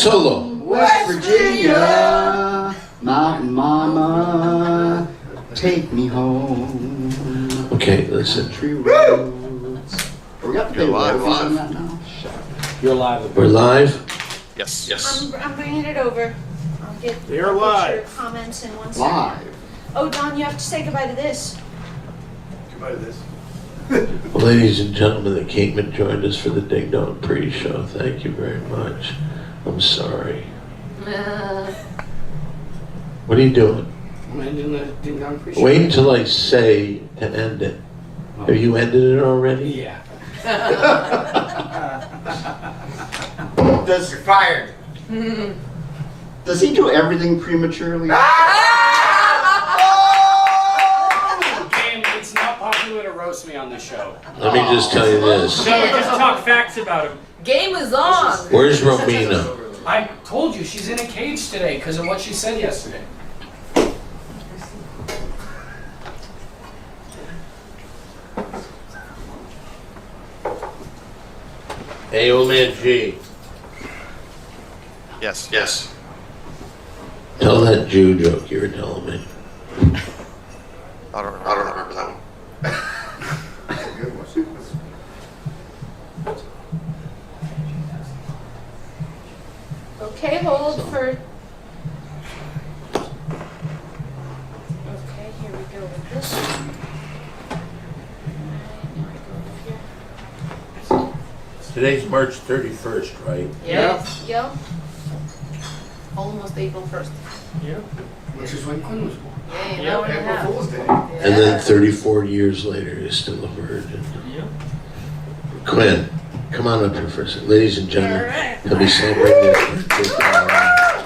Solo. West Virginia, Mountain Mama, take me home. Okay, listen. Tree roads. We got to pay royalties on that now? You're live. We're live? Yes. I'm bringing it over. I'll get You're your live. comments in 1 second. Live. Oh, Don, you have to say goodbye to this. Goodbye to this. Well, ladies and gentlemen, the Kingman joined us for the Ding-Dong pre-show. Thank you very much. I'm sorry. What are you doing? Am I doing the Ding-Dong pre-show? Wait until I say to end it. Have you ended it already? Yeah. You're fired. Does he do everything prematurely? Game, it's not popular to roast me on this show. Let me just tell you this. No, just talk facts about him. Game is on. Where's Romina? I told you she's in a cage today because of what she said yesterday. Hey, old man G. Yes. Tell that Jew joke you were telling me. I don't remember that one. Okay, hold for... Okay, here we go with this one. Now I go over here. Today's March 31st, right? Yes. Yep. Almost April 1st. Yeah. Which is when Quinn was born. Yeah, you know what I have. Fool's Day. And then 34 years later, is still a virgin. Yeah. Quinn, come on up here for a second. Ladies and gentlemen, All right. he'll be celebrating his birthday tomorrow.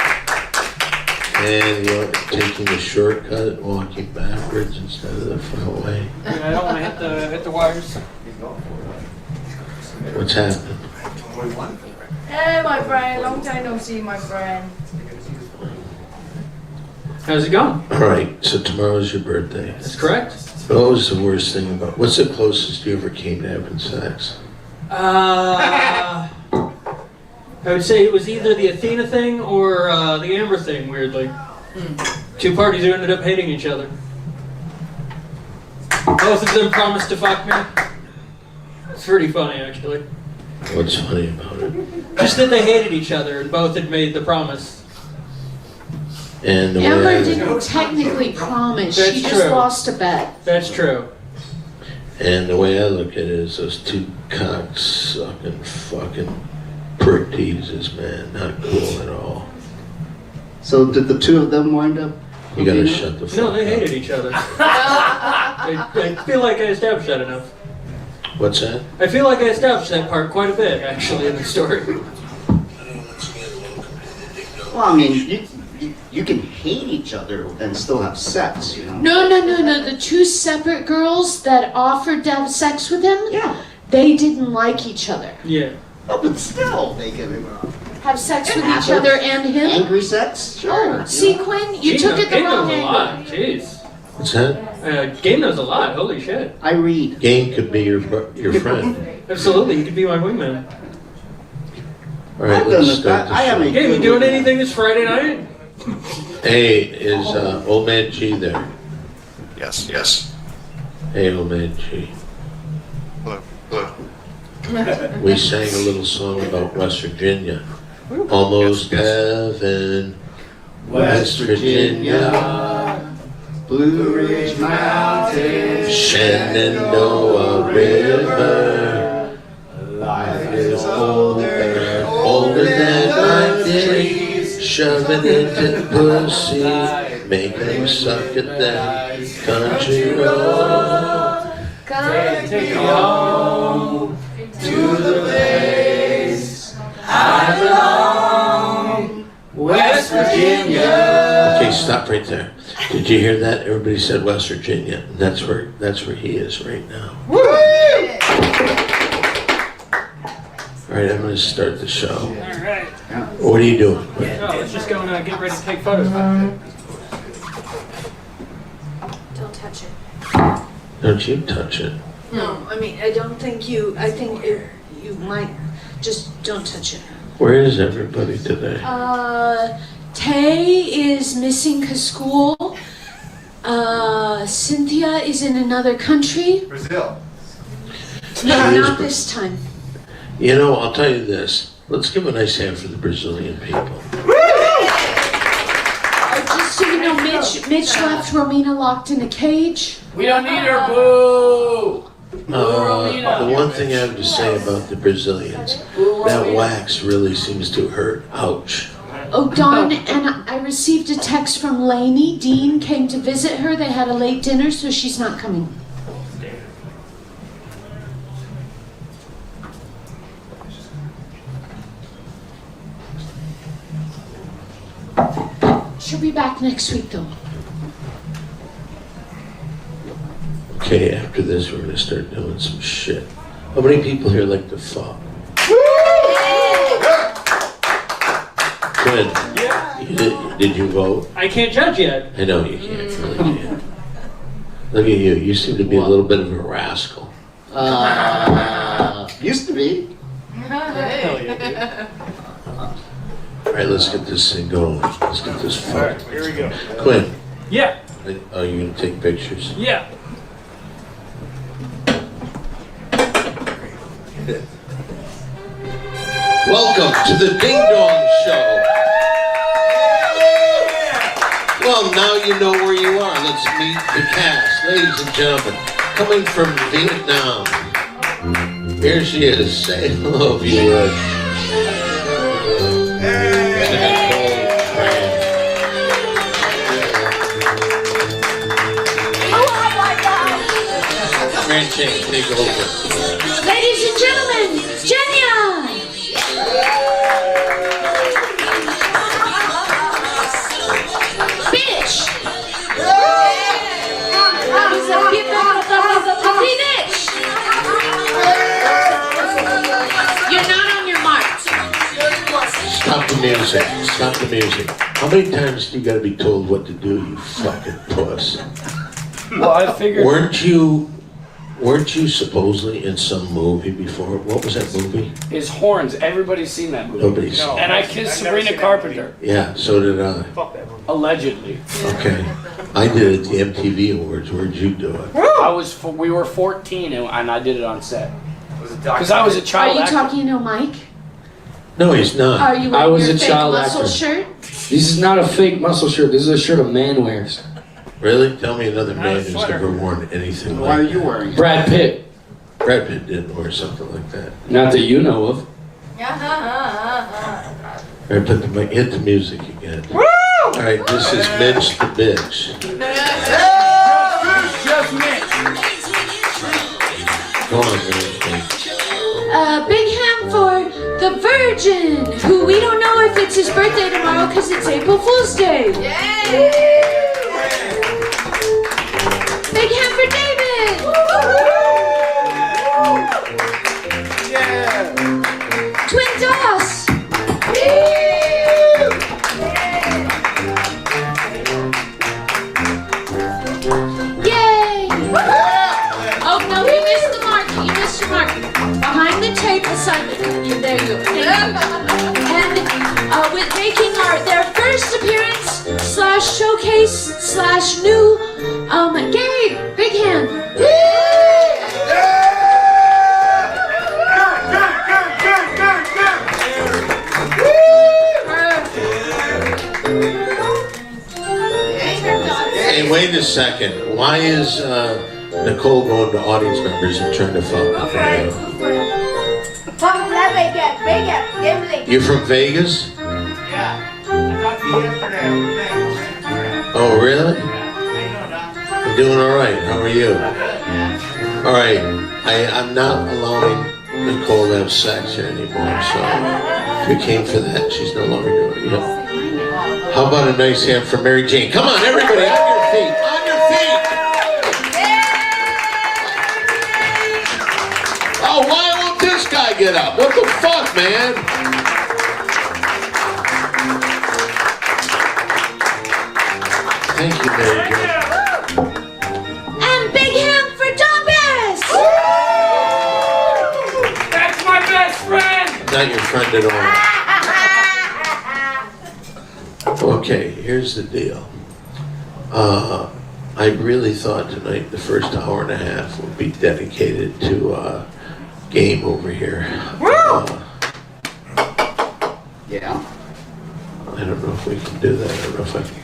And you're taking a shortcut, walking backwards instead of the front way. I don't want to hit the wires. What's happening? Hey, my friend. Long time no see, my friend. How's it going? All right, so tomorrow's your birthday. That's correct. What was the worst thing about, what's the closest you ever came to having sex? I would say it was either the Athena thing or the Amber thing, weirdly. Two parties who ended up hating each other. Both of them promised to fuck me. It's pretty funny, actually. What's funny about it? Just that they hated each other and both had made the promise. And the way Amber I, didn't technically promise, That's she just true. lost a bet. That's true. and the way I look at it is those two cock-sucking fucking prick teases, man. Not cool at all. So did the two of them wind up? You gotta shut the fuck No, they up. hated each other. I feel like I established that enough. What's that? I feel like I established that part quite a bit, actually, in the story. Well, I mean, you can hate each other and still have sex, you know? No. The two separate girls that offered to have sex with him, Yeah. they didn't like each other. Yeah. Oh, but still, they can Have sex with happens. each other and him? angry sex. Sure. Oh, see, Quinn, you took it the Game wrong knows a lot. angle. Jeez. What's that? Game knows a lot. Holy shit. I read. Game could be your friend. Absolutely, you could be my wingman. All right, I've done let's this. start the I am show. a Game, you doing anything this Friday night? Hey, is old man G there? Yes. Hey, old man G. Hello. We sang a little song about West Virginia. Almost heaven, West Virginia, Blue Ridge Mountains, Shenandoah River. life is older Than my days, shove it into pussy, make them suck at that country road. Take you home to the place I belong, West Virginia. Okay, stop right there. Did you hear that? Everybody said West Virginia. That's where he is right now. All right, I'm going to start the show. Alright. What are you doing? No, let's just go and get ready to take photos. Don't touch it. Don't you touch it. No, I mean, I don't think you, I think you might, just don't touch it. Where is everybody today? Tay is missing cause school. Cynthia is in another country. Brazil. No, She is not Bra- this time. You know, I'll tell you this. Let's give a nice hand for the Brazilian people. Just so you know, Mitch left Romina locked in a cage. We don't need her, boo! The one thing I have to say about the Brazilians, that wax really seems to hurt. Ouch. Oh, Dawn, and I received a text from Lainey. Dean came to visit her. They had a late dinner, so she's not coming. She'll be back next week, though. Okay, after this, we're gonna start doing some shit. How many people here like to fuck? Good. Yeah. Did you vote? I can't judge yet. I know you can't, really can't. Look at you. You seem to be a little bit of a rascal. Used to be. All right, let's get this thing going. Let's get this fuck. Here we go. Quinn, Yeah. are you gonna take pictures? Yeah. Welcome to the Ding-Dong Show. Well, now you know where you are. Let's meet the cast. Ladies and gentlemen, coming from Vietnam. Here she is. Say hello, viewers. Grand Chain, take over. Ladies and gentlemen, Jenya! Bitch! Bitch! You're not on your mark. Stop the music. Stop the music. How many times do you gotta be told what to do, you fucking puss? Well, I figured. Weren't you supposedly in some movie before? What was that movie? His horns. Everybody's seen that movie. Nobody's. No. And I kissed I've never Sabrina seen that Carpenter. Yeah, so did I. Fuck that one. Allegedly. Okay. I did it at the MTV Awards. Where'd you do it? We were 14 and I did it on set. Was it Because I was a Are child you actor. talking to Mike? No, he's not. Are you I wearing was your a fake child muscle actor. shirt? This is not a fake muscle shirt. This is a shirt a man wears. Really? Tell me another man who's ever worn anything Why like are that. you wearing it? Brad Pitt. Brad Pitt didn't wear something like that. Not that you know of. All right, hit the music again. All right, this is Mitch the Bitch. Just Mitch. Go on, man. Big hand for the Virgin, who we don't know if it's his birthday tomorrow because it's April Fool's Day. Big hand for David. Twin Doss. Yay! Oh no, you missed the mark. You missed your mark. Behind the tape assignment. There you go. Thank you. And with making their first appearance / showcase / new Gabe, big hand. Hey, wait a second. Why is Nicole going to audience members and trying to fuck? You're from Vegas? Yeah. I talked to you yesterday. Oh, really? I'm doing all right. How are you? All right. I'm not allowing Nicole to have sex here anymore, so if you came for that, she's no longer doing it. Yeah. How about a nice hand for Mary Jane? Come on, everybody, on your feet. On your feet! Oh, why won't this guy get up? What the fuck, man? Thank you, Mary Jane. And big hand for John Bass. That's my best friend. Not your friend at all. Okay, here's the deal. I really thought tonight the first hour and a half would be dedicated to game over here. Yeah. I don't know if we can do that. I don't know if I can.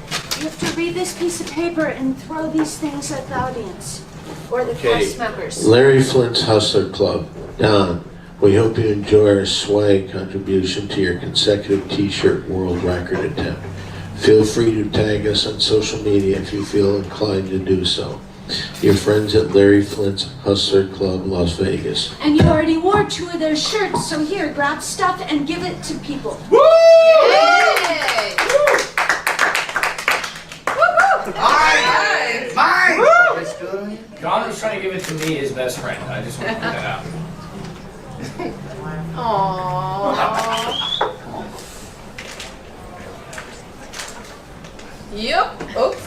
You have to read this piece of paper and throw these things at the audience or the Okay. cast members. Larry Flint's Hustler Club. Don, we hope you enjoy our swag contribution to your consecutive t-shirt world record attempt. Feel free to tag us on social media if you feel inclined to do so. Your friends at Larry Flint's Hustler Club, Las Vegas. And you already wore 2 of their shirts, so here, grab stuff and give it to people. Yay! Mine! Mine! Let's do it on you. Don was trying to give it to me, his best friend. I just want to point that out. Aww. Yep. Oops.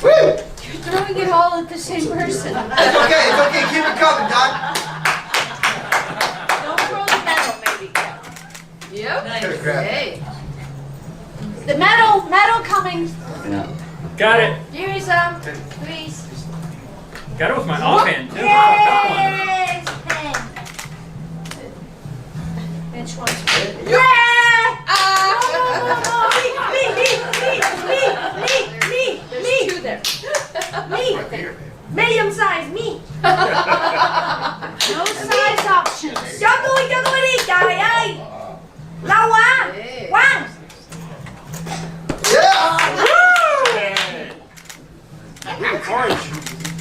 You're throwing it all at the same person. It's okay, keep it coming, Doc. Don't throw the metal, maybe. Yep. Hey. The metal coming. Yeah. Got it. Here is some, please. Got it with my offhand too. Yes, pen. Which one's Yeah! Me. Two there. Me. Medium size, me. no size options. Cho tôi đi, trời ơi. Lâu quá. Hey. Quang.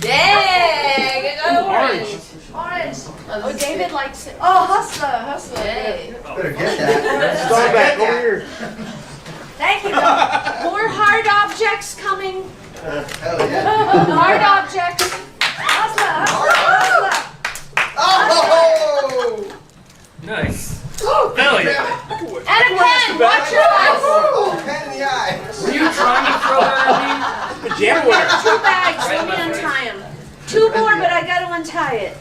Yay! Good orange. Orange. Oh, David likes it. Oh, hustler. Yay. Better get that. Start back over here. Thank you. More hard objects coming. Hell yeah. Hard objects. Hustler. Oh! Nice. Oh, Hell yeah. And a pen. Watch your eyes. Oh, pen in the eye. Were you trying to throw that at me? Pajama 2 bags. Let me untie them. 2 more, but I got to untie it.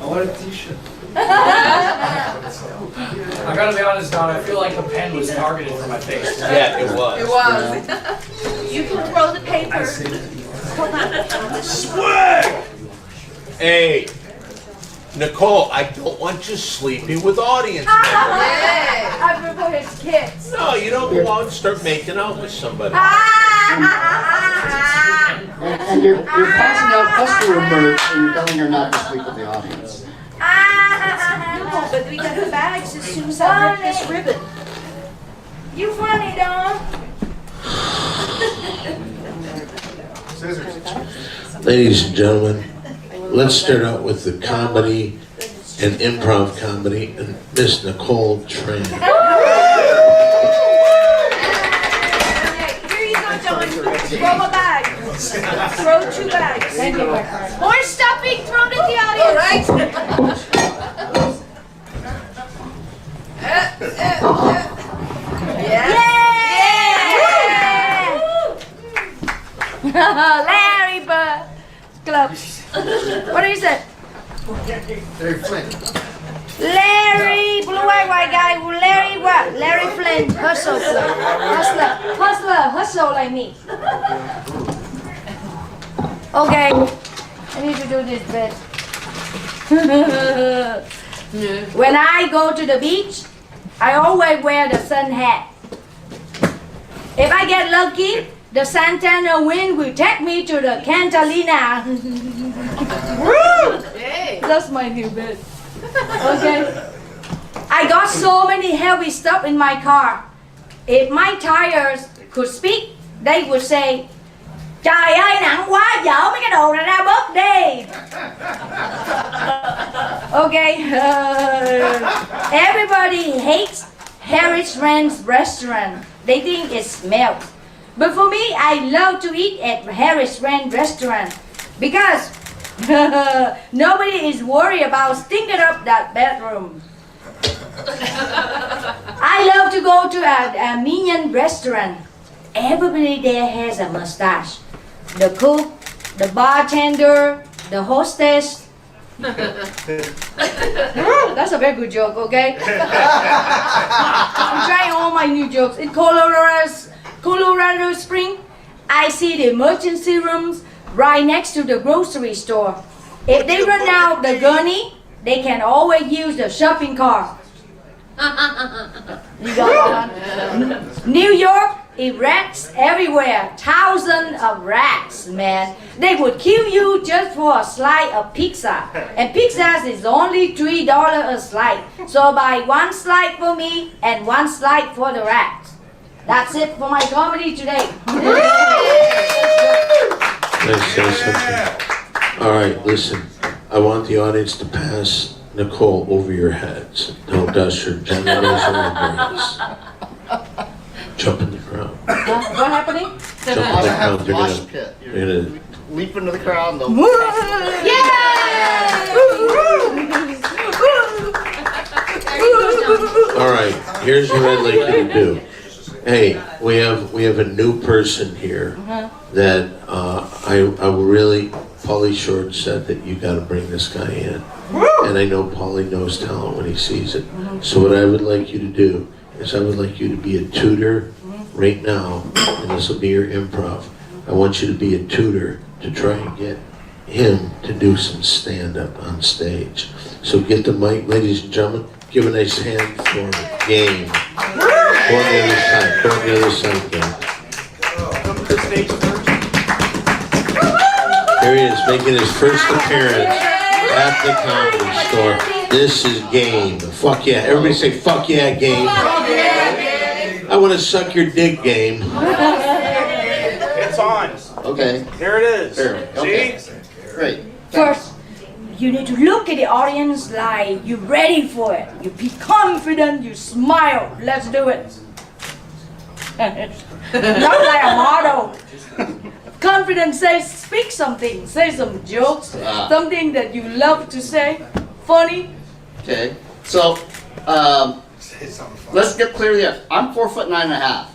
I want a t-shirt. I gotta be honest, Don. I feel like the pen was targeted for my face. Yeah, it was. It was. You can throw the paper. Hold on. Swag! Hey, Nicole, I don't want you sleeping with audience members. Yay. I prefer his kids. No, you don't go out and start making out with somebody. And you're passing out customer merch and you're telling her not to sleep with the audience. No, but we got the bags as soon as I rip this ribbon. You funny, Don. Scissors. Ladies and gentlemen, let's start out with the comedy and improv comedy and Miss Nicole Tran. Okay, here you go, Don. Throw a bag. Throw 2 bags. More stuff being thrown at the All audience. right. Larry Bird gloves. What is it? Larry Flint. Larry, blue-eyed white guy. Larry what? Larry Flint. Hustle. Hustle like me. Okay. I need to do this bit. When I go to the beach, I always wear the sun hat. If I get lucky, the Santana wind will take me to the Cantalina. Yay. That's my new bit. Okay. I got so many heavy stuff in my car. If my tires could speak, they would say, trời ơi nặng quá, dỡ mấy cái đồ này ra bớt đi. Okay. Everybody hates Harris Rand's restaurant. They think it smells. But for me, I love to eat at Harris Rand restaurant because nobody is worried about stinking up that bedroom. I love to go to a Minion restaurant. Everybody there has a mustache. The cook, the bartender, the hostess. That's a very good joke, okay? I'm trying all my new jokes. In Colorado Spring, I see the emergency rooms right next to the grocery store. If they run out the gunny, they can always use the shopping cart. You got one? New York, it rats everywhere. Thousands of rats, man. They would kill you just for a slice of pizza. And pizza is only $3 a slice. So buy one slice for me and one slice for the rats. That's it for my comedy today. Let's say something. All right, listen. I want the audience to pass Nicole over your heads. Don't dust your genitals or your brains. Jump in the crowd. What happening? Jump in the I have crowd. mosh pit. You're gonna Leap into the crowd and they'll... All right, here's what I'd like you to do. Hey, we have a new person here that I really, Pauly Short said that you got to bring this guy in, and I know Pauly knows talent when he sees it. So what I would like you to do is I would like you to be a tutor right now, and this will be your improv. I want you to be a tutor to try and get him to do some stand-up on stage. So get the mic, ladies and gentlemen. Give a nice hand for Game. Go on the other side. Go on the other side, Game. Here he is, making his first appearance at the Comedy Store. This is Game. Fuck yeah. Everybody say, fuck yeah, Game. I want to suck your dick, Game. It's on. Okay. There it is. There. Okay. Great. First, you need to look at the audience like you're ready for it. You be confident, you smile. Let's do it. Not like a model. Confident, speak something. Say some jokes. Something that you love to say. Funny. Okay. So, let's get clear here. I'm 4'9.5".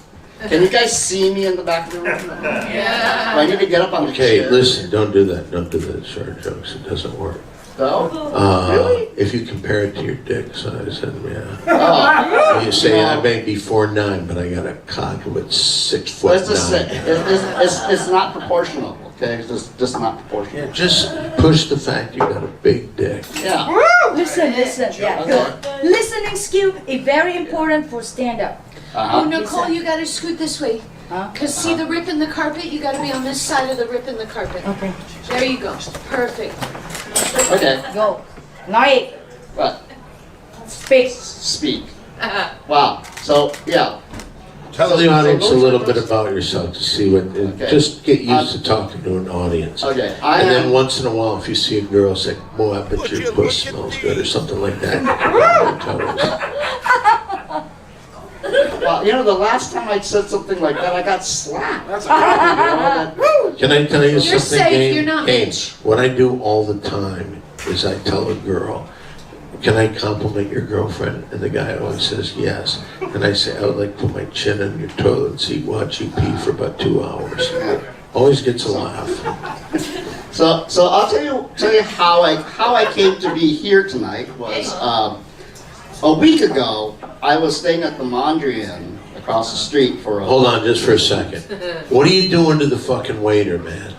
Can you guys see me in the back of the room? Yeah. Do I need to get up on the Okay, chair? listen, don't do that. Don't do the short jokes. It doesn't work. No? Really? If you compare it to your dick size, then yeah. Oh. You say I may be 4'9", but I got a cock with 6 foot Let's just say, 9. it's not proportional, okay? It's just not proportional. Just push the fact you got a big dick. Yeah. Listen. Yeah, good. Listening skill is very important for stand-up. Oh, Nicole, you gotta scoot this way. Huh? Cause see the rip in the carpet? You gotta be on this side of the rip in the carpet. Okay. There you go. Perfect. Okay. Go. Now What? speak. Speak. Wow. So, yeah. Tell the audience a little bit about yourself to see what. Okay. Just get used to talking to an audience. Okay. And then once in a while, if you see a girl say, "Boy, I bet your puss smells good," or something like that. Well, you know, the last time I said something like that, I got slapped. That's Can I tell you You're something, safe, Game? you're not Game. Mitch. What I do all the time is I tell a girl, "Can I compliment your girlfriend?" And the guy always says yes. And I say, "I would like to put my chin in your toilet and see watch you pee for about 2 hours." Always gets a laugh. So I'll tell you how I came to be here tonight was a week ago I was staying at the Mondrian across the street for a. Hold on just for a second. What are you doing to the fucking waiter, man?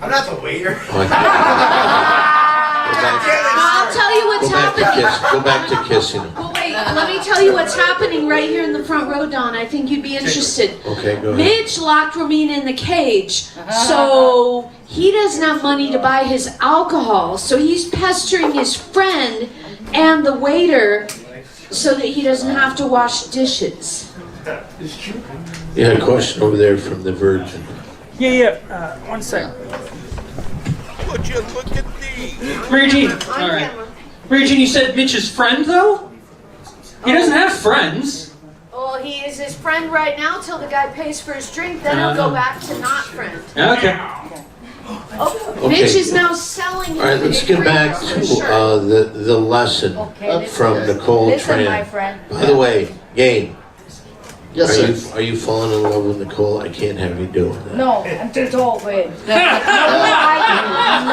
I'm not the waiter. Oh, I'll tell you what's happening. Go back to kissing him. Well, wait, let me tell you what's happening right here in the front row, Don. I think you'd be interested. Okay, go ahead. Mitch locked Ramin in the cage, so he doesn't have money to buy his alcohol, so he's pestering his friend and the waiter so that he doesn't have to wash dishes. You had a question over there from the Virgin. Yeah. One sec. Would you look at these? Mary Jean. All right. Mary Jean, you said Mitch's friend, though? He doesn't have friends. Well, he is his friend right now till the guy pays for his drink, then he'll go back to not friend. Okay. Mitch is now selling. All right, let's get back to the lesson Okay, from Nicole listen, Tran. my friend. By the way, Game, Yes, Are sir. you falling in love with Nicole? I can't have you doing that. No, I'm too tall for it. No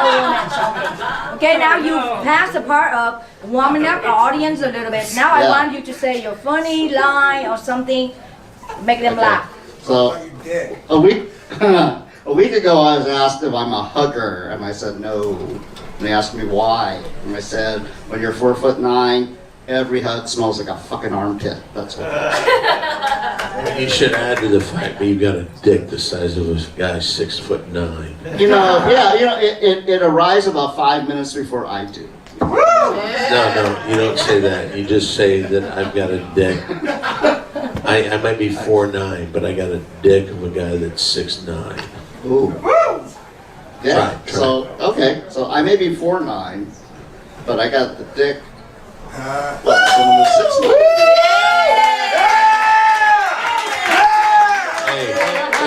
romance, okay. Okay, now you pass the part of warming up the audience a little bit. Now I Yeah. want you to say your funny line or something, make them Okay. laugh. So a week a week ago, I was asked if I'm a hugger, and I said no. And they asked me why, and I said, when you're 4'9", every hug smells like a fucking armpit. That's what. You should add to the fact that you got a dick the size of a guy 6'9". You know, yeah, you know, it arrives about 5 minutes before I do. No, you don't say that. You just say that I've got a dick. I might be 4'9", but I got a dick of a guy that's 6'9". Ooh. Yeah. Try. So okay, so I may be 4'9", but I got the dick. What? Someone who's 6'9".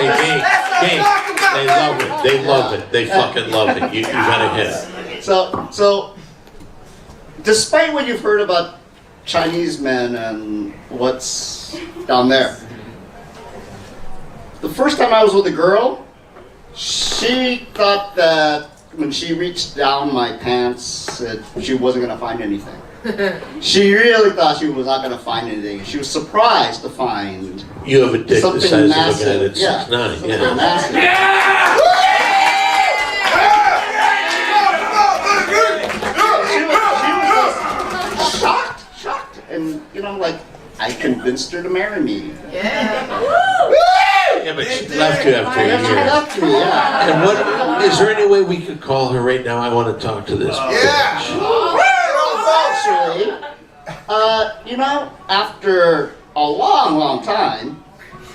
Hey, gang, they love it. They love it. They fucking love it. You gotta hit it. So, despite what you've heard about Chinese men and what's down there, the first time I was with a girl, she thought that when she reached down my pants, that she wasn't gonna find anything. She really thought she was not gonna find anything. She was surprised to find You have a dick the something size of a guy massive. that's 6'9". Something Yeah. massive. She was shocked, and you know, like I convinced her to marry me. Yeah, but she left you after a Yeah, she year. left me, yeah. And what? Is there any way we could call her right now? I want to talk to this bitch. Actually, you know, after a long time,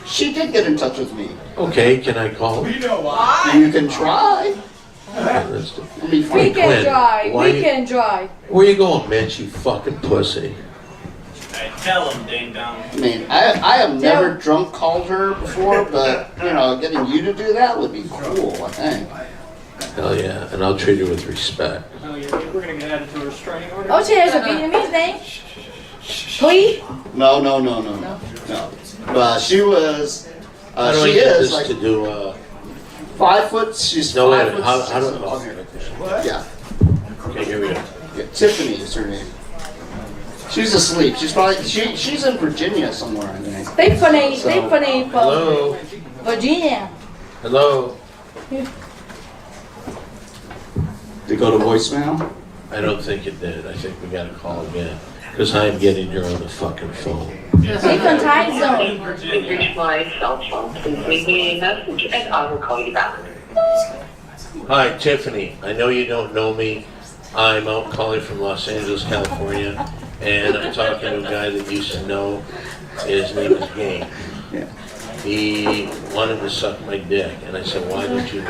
she did get in touch with me. Okay, can I call her? You can try. Okay, let's do- It'll be We fun. can Quinn, try, why we you- can try. Where you going, bitch? You fucking pussy. Hey, tell him, ding-dong. I mean, I have never drunk called her before, but you know, getting you to do that would be cool, I think. Hell yeah, and I'll treat her with respect. Oh, yeah, we're gonna get added to a restraining order. Oh, she has a Vietnamese name? Please? No. But she was, How do I she get is this like to do? 5 foot. She's No, wait a 5 minute. foot. How do? six. Oh, Yeah. okay, here we go. Yeah, Tiffany is her name. She's asleep. She's probably she's in Virginia somewhere, I think. Tiffany So- from Hello. Virginia. Hello. They go to voicemail. I don't think it did. I think we gotta call again. Because I'm getting her on the fucking phone. Different time zone. Please reach my cell phone. Please leave me a message and I will call you back. Hi, Tiffany. I know you don't know me. I'm out calling from Los Angeles, California, and I'm talking to a guy that used to know. His name is Gang. Yeah. He wanted to suck my dick, and I said, why don't you?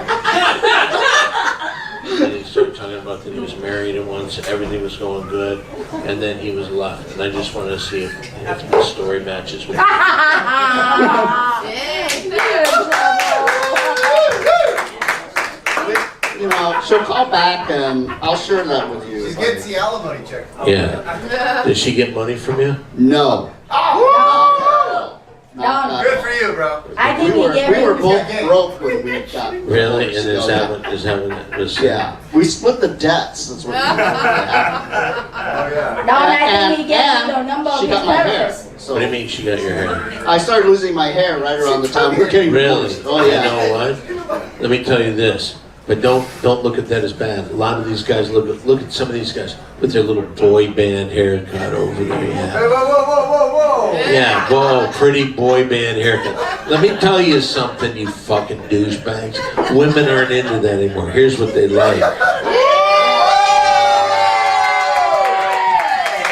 And he started talking about that he was married and once everything was going good, and then he was left. And I just wanted to see if the story matches with. You know, she'll call back and I'll share that with you. She gets the alimony check. Yeah. Did she get money from you? No. No. Good for you, bro. I think We he were, gave we were it. both broke when we got Really? And divorced. is that what was? Yeah. We split the debts. That's what happened. Oh, yeah. No, and I think he gave And you the number of she his got my hair. therapist. What So do you mean she got your hair? I started losing my hair right around the time we were getting Really? divorced. Oh You yeah. know what? Let me tell you this. But don't look at that as bad. A lot of these guys look at some of these guys with their little boy band haircut over there. Hey, Yeah. whoa. Yeah, whoa, pretty boy band haircut. Let me tell you something, you fucking douchebags. Women aren't into that anymore. Here's what they like.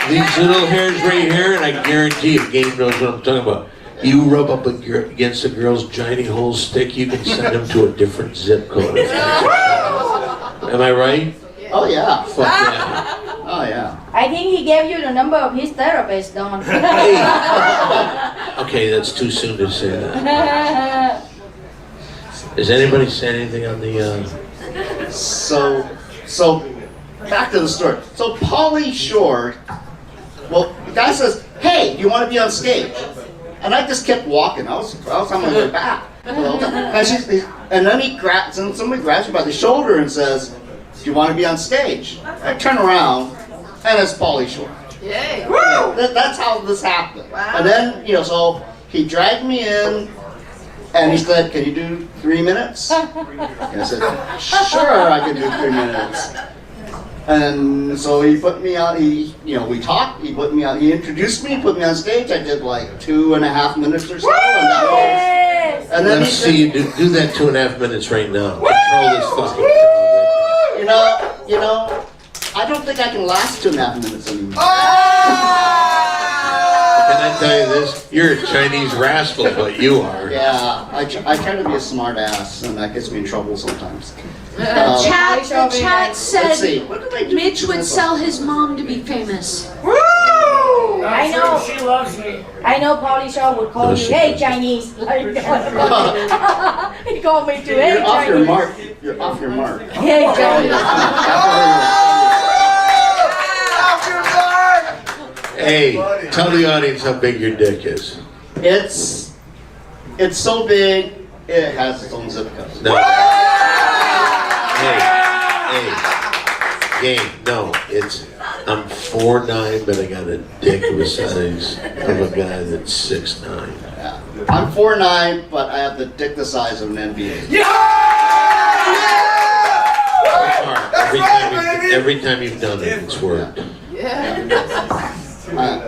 These little hairs right here, and I guarantee you, Game knows what I'm talking about. You rub up against a girl's giant hole stick, you can send them to a different zip code. Am I right? Oh yeah. Fuck yeah. Oh yeah. I think he gave you the number of his therapist, Don. Hey. Okay, that's too soon to say that. Is anybody saying anything on the? So back to the story. So Pauly Shore, well, the guy says, "Hey, you want to be on stage?" And I just kept walking. I was on my way back. And then somebody grabs me by the shoulder and says, "Do you want to be on stage?" I turn around, and it's Pauly Shore. Yay. That's how this happened. Wow. And then, so he dragged me in, and he said, "Can you do 3 minutes?" And I said, "Sure, I can do 3 minutes." And so he put me on. We talked. He put me on. He introduced me, put me on stage. I did like 2.5 minutes or so, and that was. And then Let's see you do that 2.5 minutes right now. Control this fucking crowd. I don't think I can last 2.5 minutes anymore. Can I tell you this? You're a Chinese rascal, but you are. Yeah, I try to be a smart ass, and that gets me in trouble sometimes. The chat Let's said see. What did I do? Mitch would sell his mom to be famous. I know. She loves me. I know Pauly Shaw would call you, "Hey Chinese." Like, he called me too, "Hey You're off your Chinese." mark. You're off your mark. Hey Chinese. Hey, tell the audience how big your dick is. It's so big, it has its own zip code. No. Hey, game. No, I'm 4'9", but I got a dick the size of a guy that's 6'9". Yeah. I'm 4'9", but I have the dick the size of an NBA. Every time you've done it, it's worked.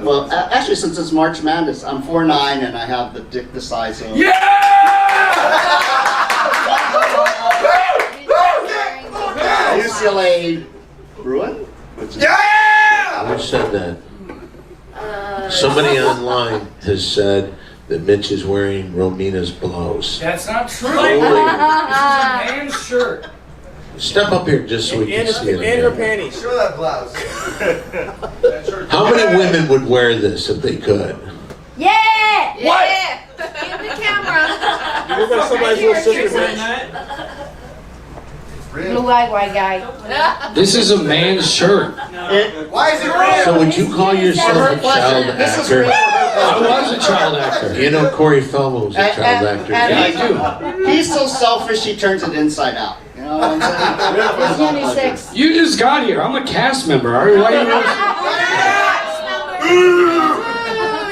Well, actually, since it's March Madness, I'm 4'9", and I have the dick the size of. UCLA Bruin? Who said that? Somebody online has said that Mitch is wearing Romina's blouse. That's not true. Holy. This is a man's shirt. Step up here just so we can see it. And her panties. Show that blouse. How many women would wear this if they could? Yeah! Yeah. In the camera. You look like somebody's little sister, Saying bitch. that? Blue-eyed white guy. This is a man's shirt. Why is it red? So would you call yourself a child actor? I was a child actor. You know Corey Feldman was a child actor. And I do. He's so selfish, he turns it inside out. You know what I'm saying? He's unisex. You just got here. I'm a cast member. Why are you?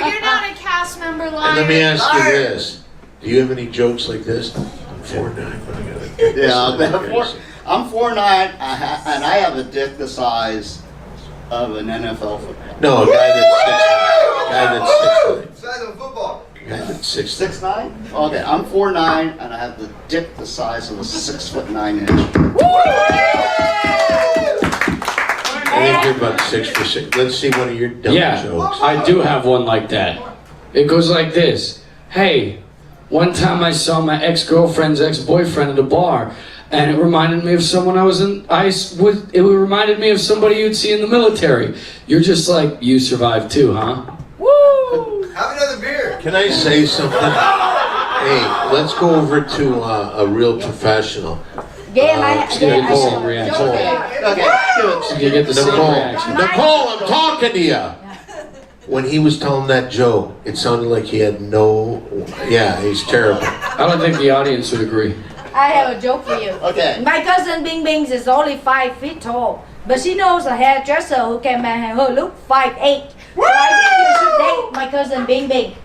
You're not a cast member, And liar. let me ask you this. Do you have any jokes like this? I'm 4'9", but I got a dick the size. I'm 4'9", and I have a dick the size of an NFL football. No, a guy that's 6'9". Size of a football. Guy that's 6'9". 6'9"? Okay, I'm 4'9", and I have the dick the size of a 6'9". I think you're about 6'6". Let's see one of your dumb Yeah, jokes. I do have one like that. It goes like this. Hey, one time I saw my ex-girlfriend's ex-boyfriend at a bar, and it reminded me of someone it reminded me of somebody you'd see in the military. You're just like, you survived too, huh? Woo! Have another beer. Can I say something? Hey, let's go over to a real professional. Yeah, She's gonna get the same reaction. Okay, do it. She's gonna get the same reaction. Nicole, I'm talking to you. When he was telling that joke, it sounded like he had he's terrible. I don't think the audience would agree. I have a joke for you. Okay. My cousin Bing Bing is only 5 feet tall, but she knows a hairdresser who can make her look 5'8". So I think you should date my cousin Bing Bing.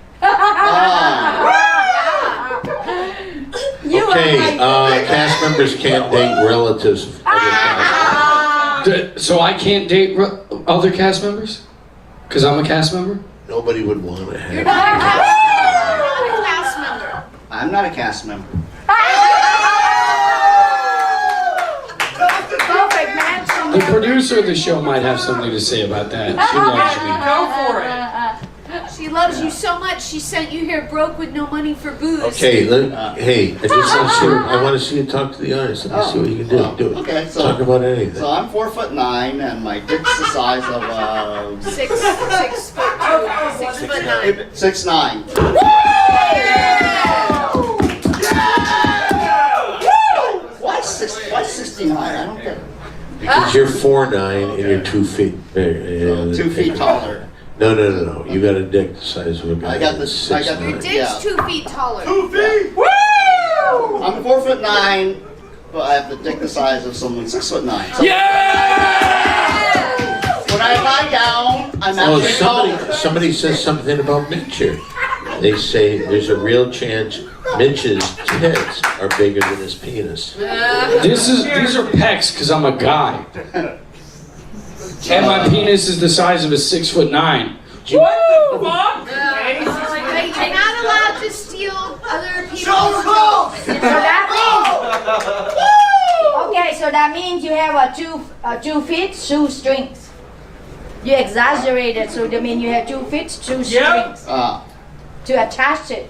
You Okay, are my cast members can't date relatives of other cast. So I can't date other cast members? Because I'm a cast member? Nobody would want to have. Cast member. I'm not a cast member. perfect match. The producer of the show might have something to say about that. She loves me. Go for it. She loves you so much, she sent you here broke with no money for booze. Okay, hey, I want to see you talk to the audience. Let me see what you can do. Do it. Okay, Talk about anything. So I'm 4'9", and my dick's the size of 6'9". 6'9". Why 69? I don't get it. Because you're 4'9" and you're 2 feet. 2 feet taller. No. You got a dick the size of a guy. I got the- that's I got the- 6'9". Yeah. Dick's 2 feet taller. 2 feet. I'm 4'9", but I have the dick the size of someone 6'9". So when I lie down, I'm Oh, actually taller. somebody says something about Mitch here. They say there's a real chance Mitch's tits are bigger than his penis. These are pecs because I'm a guy. And my penis is the size of a 6'9". What the fuck? You're not allowed to steal other people's Show clothes. So that means, okay, so that means you have a 2 feet shoestrings. You exaggerated, so that means you have 2 feet shoestrings to attach it.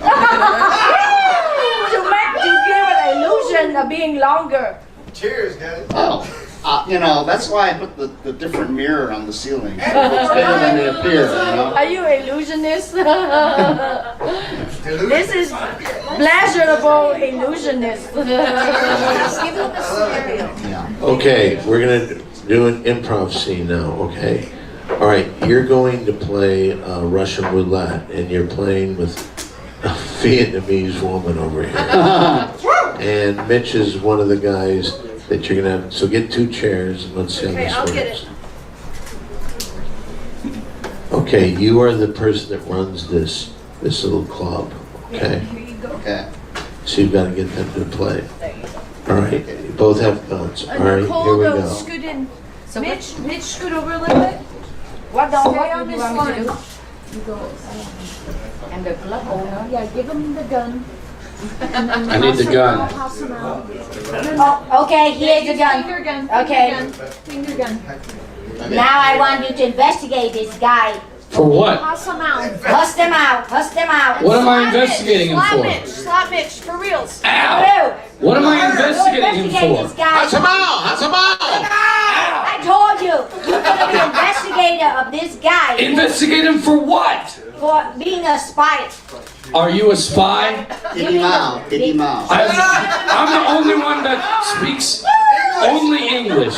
to give an illusion of being longer. Cheers, guys. Oh, that's why I put the different mirror on the ceiling. It's bigger than it appears, you know? Are you illusionist? This is pleasurable illusionist. Give them the scenario. Yeah. Okay, we're gonna do an improv scene now. Okay. All right, you're going to play Russian roulette, and you're playing with a Vietnamese woman over here. And Mitch is one of the guys that you're gonna have. So get 2 chairs and let's see how this I'll works. get it. Okay, you are the person that runs this little club. Okay, Okay. so you've got to get them to play. All right, you both have guns. All right, Nicole, here we go go. scoot in. Mitch, scoot over a little bit. What Stay would on you this want me to do? line. You go. I'm the club owner. Yeah, give him the gun. I need the gun. Pass him out. Oh, okay, here's the gun. Finger gun. Okay. Finger gun. Now I want you to investigate this guy. For what? Pass him out. Bust them out. Bust them out. What am I Slap investigating him Mitch, for? Slap Mitch, for reals. Ow! Blue, What am I go investigating him investigate for? this guy. How's about? I told you, you're gonna be investigator of this guy Investigate him for what? for being a spy. Are you a spy? Get him out. Get him out. I'm the only one that speaks only English.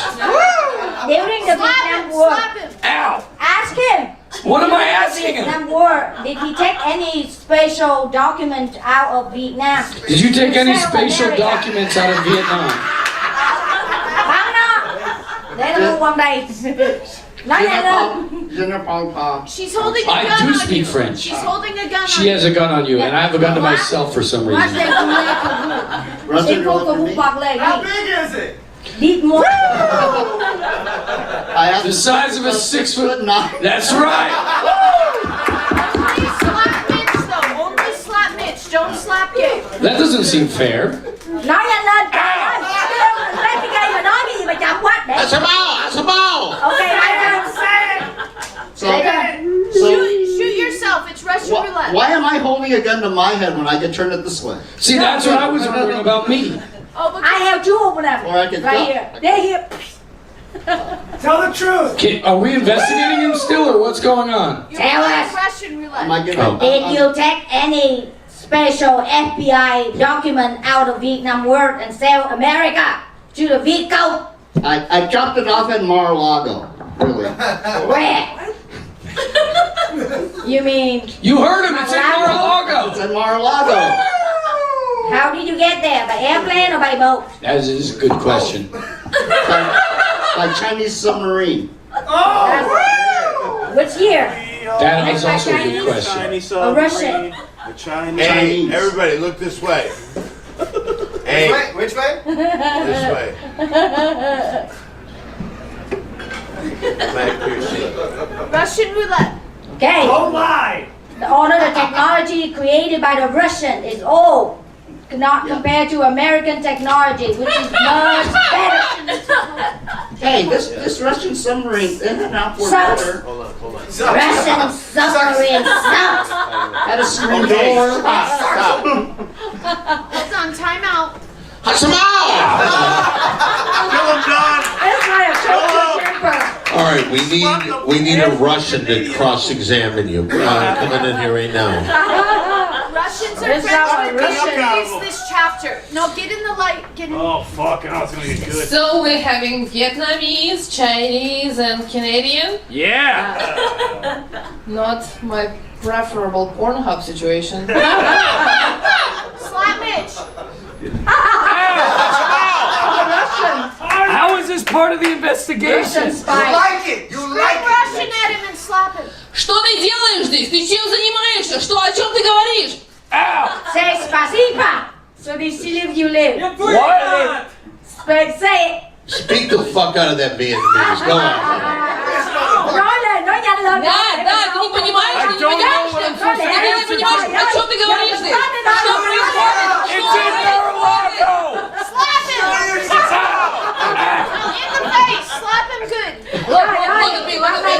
During the Vietnam War, Slap him. Ow! ask him. What am I asking him? Vietnam War, did he take any special document out of Vietnam? Did you take any South spatial America? documents out of Vietnam? Không đó. Để nó mua đây. Nói nhanh lên. Dinner pong pong. She's holding a I gun do on speak you. French. She's holding a gun She on has a gun on you, and I have a gun to myself for some What reason. they do like to do. Russian They go roulette to for me. Bục Lê. How big is it? Did more. I have The size of a 6'9". 9". That's right. Only slap Mitch though. Only slap Mitch. Don't slap Gabe. That doesn't seem fair. Nói nhanh lên. Trời ơi. Investigate mà nói cái gì mà chậm quá. Để. How's about? Okay, my turn. So, Shoot yourself. It's Russian roulette. why am I holding a gun to my head when I can turn it this way? See, that's what I was wondering about me. Oh, but I have 2 of them. Or I could Right duck. here. They're here. Tell the truth. Are we investigating him still, or what's going on? you're Tell playing us. Russian roulette. Am I getting? Oh. Did you take any special FBI document out of Vietnam War and sell America to the Vietcong? I dropped it off in Mar-a-Lago. Really? Where? You mean, You heard him. It's in It's Mar-a-Lago. in Mar-a-Lago. how did you get there? By airplane or by boat? That is a good question. By Chinese submarine. Which year? That is also a good question. Chinese A Russian. The Chinese. Hey, Chinese. everybody, look this way. Hey, Which way? this way. Back to your seat. Russian roulette. Okay. Don't lie. All of the technology created by the Russian is old. Not compared to American technology, which is much better. Hey, this Russian submarine in and out for Sucks. water. Hold on. Russian submarine sucks. Had a screen Okay, door. stop. Hold on. Time out. How's about? Kill him, Don. That's why I told you temper. All right, we need a Russian to cross-examine you. Coming in here right now. Russian our That's friends not to Russian. release this chapter. No, get in the light. Get in. Oh, fuck. Oh, it's gonna get good. So we're having Vietnamese, Chinese, and Canadian. Yeah! Not my preferable Pornhub situation. Slap Mitch. How is this part of the investigation? You like it! You Scream like it! Russian at him and slap him. Что ты делаешь здесь? Ты чем занимаешься? Что, о чем ты говоришь? Say spasiba. So they see if you live. What? Say it. Speak the fuck out of that Vietnamese. Go on. Nói nhanh lên. Да, ты не понимаешь, ты не понимаешь, ты не понимаешь, о чем ты говоришь здесь? Что происходит? It's in Mar-a-Lago! Slap him. No, in the face. Slap him good. Look at me, look at me.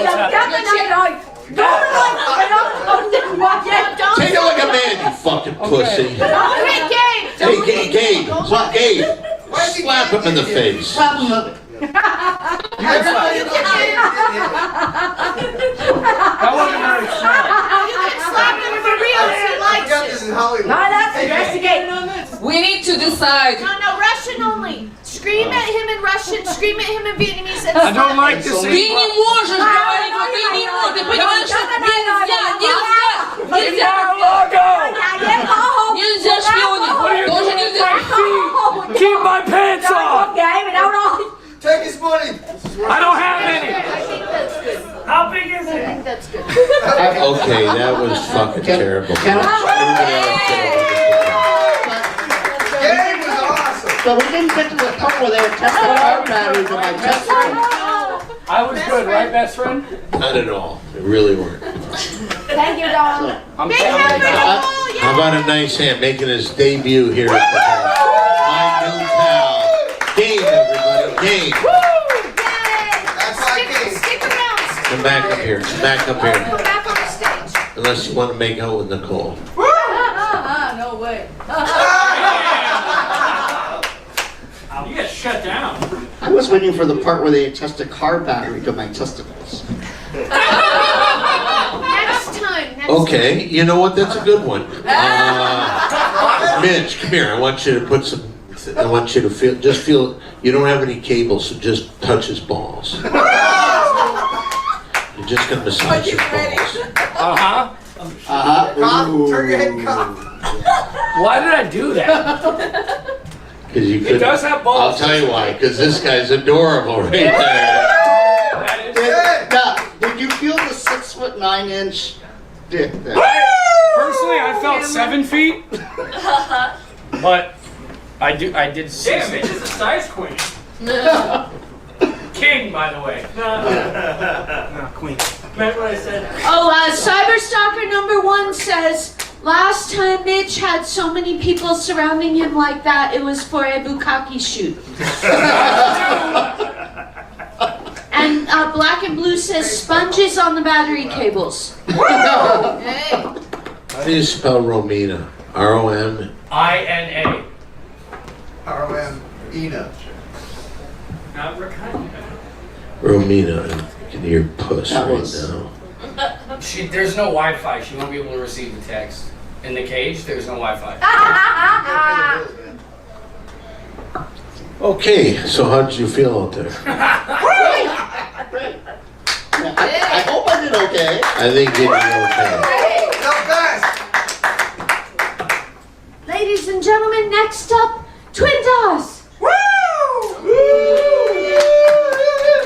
Take a look at man, you fucking pussy. Okay, Gabe. Hey, Gabe. Slap him in the face. Slap him up. That wasn't very smart. You can slap him for real if he likes it. No, that's investigate. We need to decide. No, Russian only. Scream at him in Russian, scream at him in Vietnamese, and I don't slap like him. this. Ты не можешь говорить, вот ты не можешь, ты понимаешь, что нельзя, нельзя шпионить, тоже нельзя. Keep my pants on! Ghệ mày đâu rồi? Take his money! I don't have any! I think that's good. How big is I it? think that's good. Okay, that was fucking terrible. Everybody else Game was awesome! So we didn't get to the part where they were testing our batteries and my testicles. I was good, right, best friend? not at all. They really weren't. Thank you, Don. Big hand for Nicole, How yeah. about a nice hand making his debut here at the house? My new pal. Game, everybody. Game. Stick around. Come back up here. Come back up here. Come back on the stage. Unless you want to make out with Nicole. No way. You get shut down. I was waiting for the part where they attached a car battery to my testicles. Next time. Next Okay, you know what? That's a good one. Mitch, come here. I want you to put some. I want you to feel. Just feel. You don't have any cables, so just touch his balls. You're just gonna massage his balls. Uh-huh. Turn your head, cop. Why did I do that? Because you It could. does have balls. I'll tell you why. Because this guy's adorable right there. That is Now, did you feel the 6'9" dick there? Personally, I felt 7 feet. But I did 6 Damn, feet. Mitch is a size queen. King, by the way. No, queen. Meant what I said. Oh, Cyberstalker #1 says, last time Mitch had so many people surrounding him like that, it was for a bukkake shoot. And Black and Blue says, sponges on the battery cables. Hey. How do you spell Romina? R-O-M? INA. Ina. Not Rakanya. Romina. I can hear puss That right was- now. There's no Wi-Fi. She won't be able to receive the text. In the cage, there's no Wi-Fi. Okay, so how did you feel out there? I hope I did okay. I think you did okay. Ladies and gentlemen, next up, Twin Toss.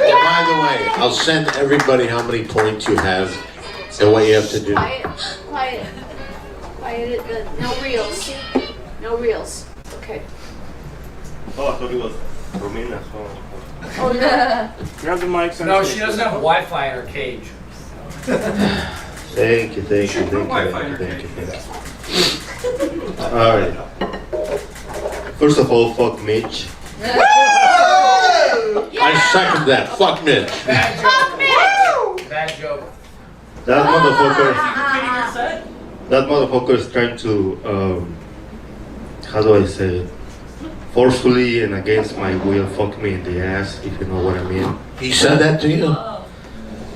And by the way, I'll send everybody how many points you have and what you have to do. Quiet. No reels. No reels. Okay. Oh, I thought it was Romina. So. Oh, no. Grab the mic. No, she doesn't have Wi-Fi in her cage. Thank you. All right. First of all, fuck Mitch. I second that. Fuck Mitch. Bad Fuck me! joke. Bad joke. That What? motherfucker is trying to, how do I say it? Forcefully and against my will, fuck me in the ass, if you know what I mean. He said that to you?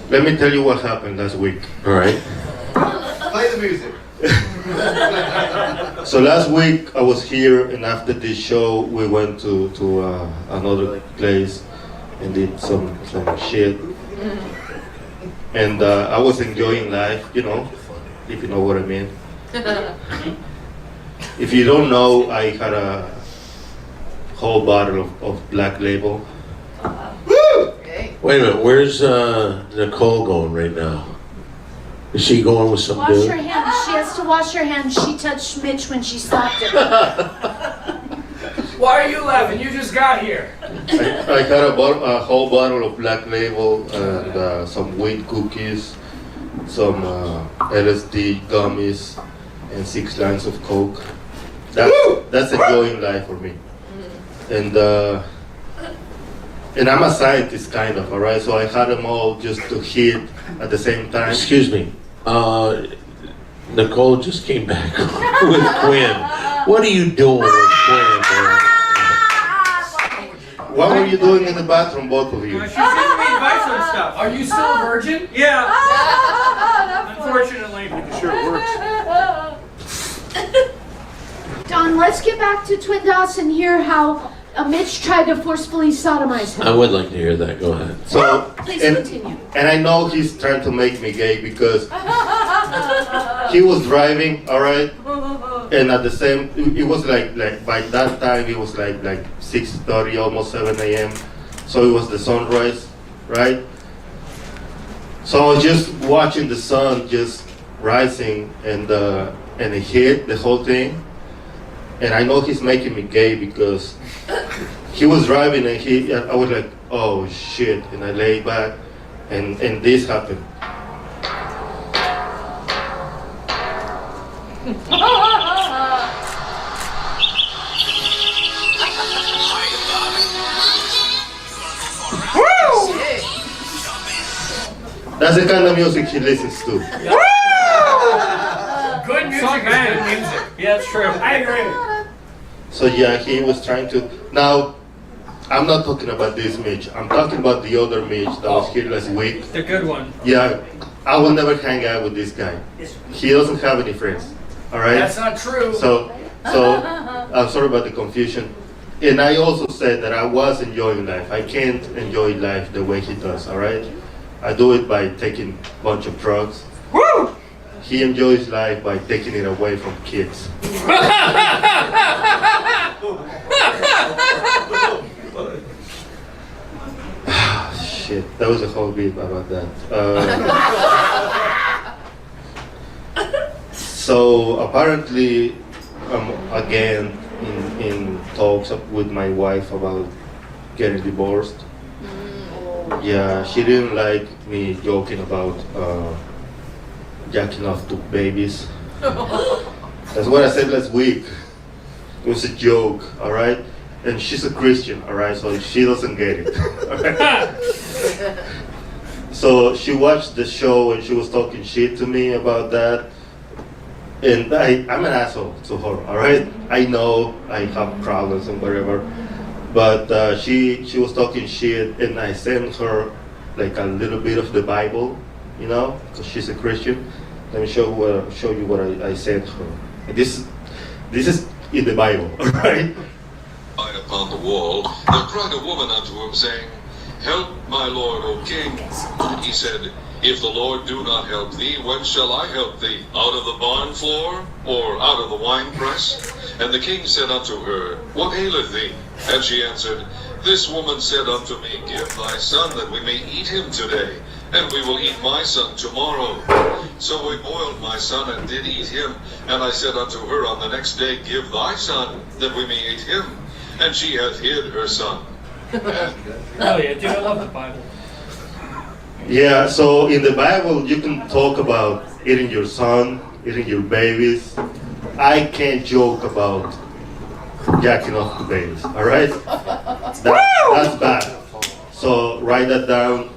Let me tell you what happened last week. All right. Play the music. So last week I was here, and after this show we went to another place and did some shit. And I was enjoying life, you know, if you know what I mean. If you don't know, I had a whole bottle of Black Label. Wait a minute, where's Nicole going right now? Is she going with some Wash dude? her hands. She has to wash her hands. She touched Mitch when she slapped him. Why are you laughing? You just got here. I had a whole bottle of Black Label and some weed cookies, some LSD gummies, and 6 lines of coke. That's enjoying life for me. And I'm a scientist, kind of, alright? So I had them all just to hit at the same time. Excuse me. Nicole just came back with Quinn. What are you doing with Quinn, man? What were you doing in the bathroom, both of you? She's giving me advice on stuff. Are you still a virgin? Yeah. Unfortunately. Sure it works. Don, let's get back to Twin Dots and hear how Mitch tried to forcefully sodomize him. I would like to hear that. Go ahead. So, Please continue. and I know he's trying to make me gay because he was driving, alright? And at the same, it was like by that time it was like 6:30, almost 7 a.m. So it was the sunrise, right? So I was just watching the sun just rising, and it hit the whole thing. And I know he's making me gay because he was driving and I was like, oh shit, and I lay back, and this happened. That's the kind of music he listens to. Good music is good music. Yeah, that's true. I agree. So yeah, he was trying to. Now, I'm not talking about this Mitch. I'm talking about the other Mitch that was here last week. The good one. Yeah, I will never hang out with this guy. He doesn't have any friends. All right. That's not true. So I'm sorry about the confusion. And I also said that I was enjoying life. I can't enjoy life the way he does. All right. I do it by taking a bunch of drugs. Woo! He enjoys life by taking it away from kids. Shit, that was a whole bit about that. So apparently, I'm again in talks with my wife about getting divorced. Yeah, she didn't like me joking about jacking off to babies. That's what I said last week. It was a joke, all right? And she's a Christian, all right? So she doesn't get it. All right? So she watched the show and she was talking shit to me about that. And I'm an asshole to her, all right? I know I have problems and whatever. But she was talking shit, and I sent her like a little bit of the Bible, you know, because she's a Christian. Let me show you what I sent her. And this is in the Bible, all right? Upon the wall, there cried a woman unto him, saying, Help, my lord, O king. He said, If the Lord do not help thee, whence shall I help thee? Out of the barn floor, or out of the winepress? And the king said unto her, What aileth thee? And she answered, This woman said unto me, Give thy son, that we may eat him today, and we will eat my son tomorrow. So we boiled my son, and did eat him. And I said unto her on the next day, Give thy son, that we may eat him. And she hath hid her son. Oh yeah, dude, I love the Bible. Yeah, so in the Bible, you can talk about eating your son, eating your babies. I can't joke about jacking off the babies, all right? That's bad. So write that down,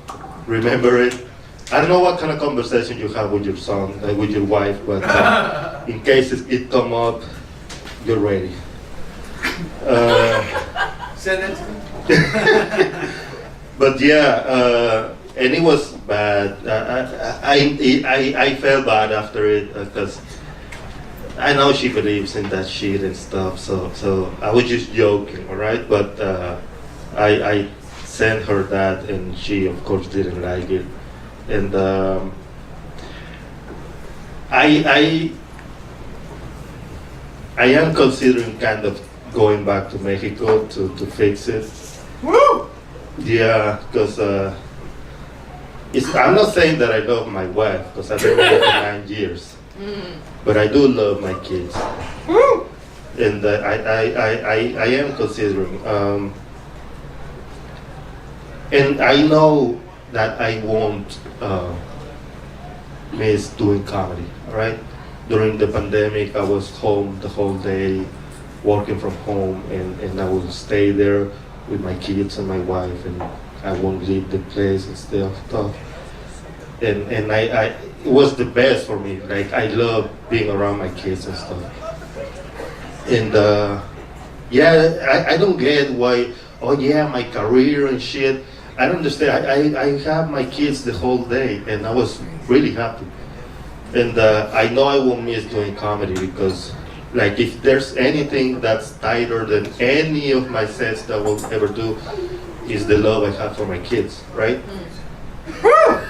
remember it. I don't know what kind of conversation you have with your son, with your wife, but in case it come up, you're ready. Send it. But yeah, and it was bad. I felt bad after it because I know she believes in that shit and stuff, so I was just joking, all right? But I sent her that, and she, of course, didn't like it. And I am considering kind of going back to Mexico to fix it. Woo! Yeah, because I'm not saying that I love my wife, because I've been married for 9 years. But I do love my kids. Woo! And I am considering. And I know that I won't miss doing comedy, all right? During the pandemic, I was home the whole day, working from home, and I will stay there with my kids and my wife, and I won't leave the place and stuff. And it was the best for me. Like, I love being around my kids and stuff. And yeah, I don't get why, oh yeah, my career and shit. I don't understand. I have my kids the whole day, and I was really happy. And I know I won't miss doing comedy, because like, if there's anything that's tighter than any of my sets that I will ever do, is the love I have for my kids, right?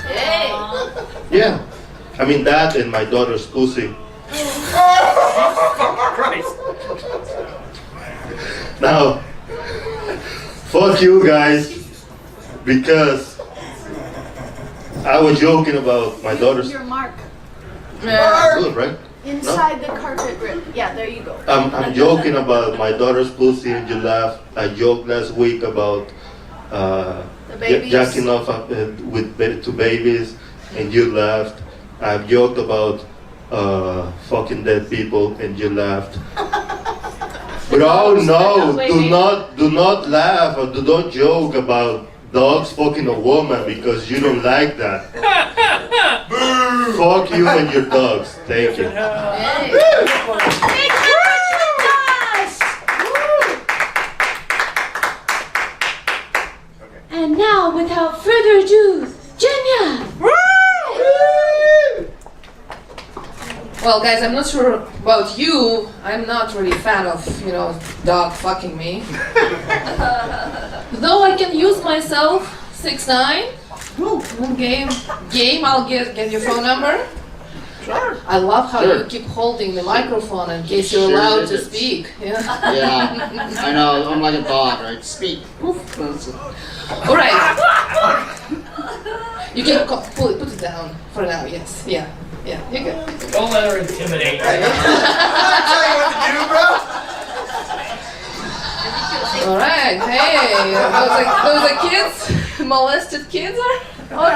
Hey. Yeah. I mean, that and my daughter's pussy. Christ. Now, fuck you guys, because I was joking about my daughter's. Your mark. Good, right? Inside the carpet grip. Yeah, there you go. I'm joking about my daughter's pussy, and you laugh. I joked last week about babies. jacking off with 2 babies, and you laughed. I've joked about fucking dead people, and you laughed. But oh no, do not laugh, or do not joke about dogs fucking a woman, because you don't like that. Fuck you and your dogs. Thank you. And now, without further ado, Jenya! Well, guys, I'm not sure about you. I'm not really a fan of, dog fucking me. Though I can use myself, 6'9". Game, I'll get your phone number. Sure. I love how Sure. you keep holding the microphone in case you're Sure allowed to did it. speak. Yeah. Yeah, I know. I'm like a dog, right? Speak. All right. You can put it down for now. Yes. Yeah. Yeah. You're good. Don't let her intimidate you. I'm not telling you what to do, bro. All right. Hey, those are kids, molested kids are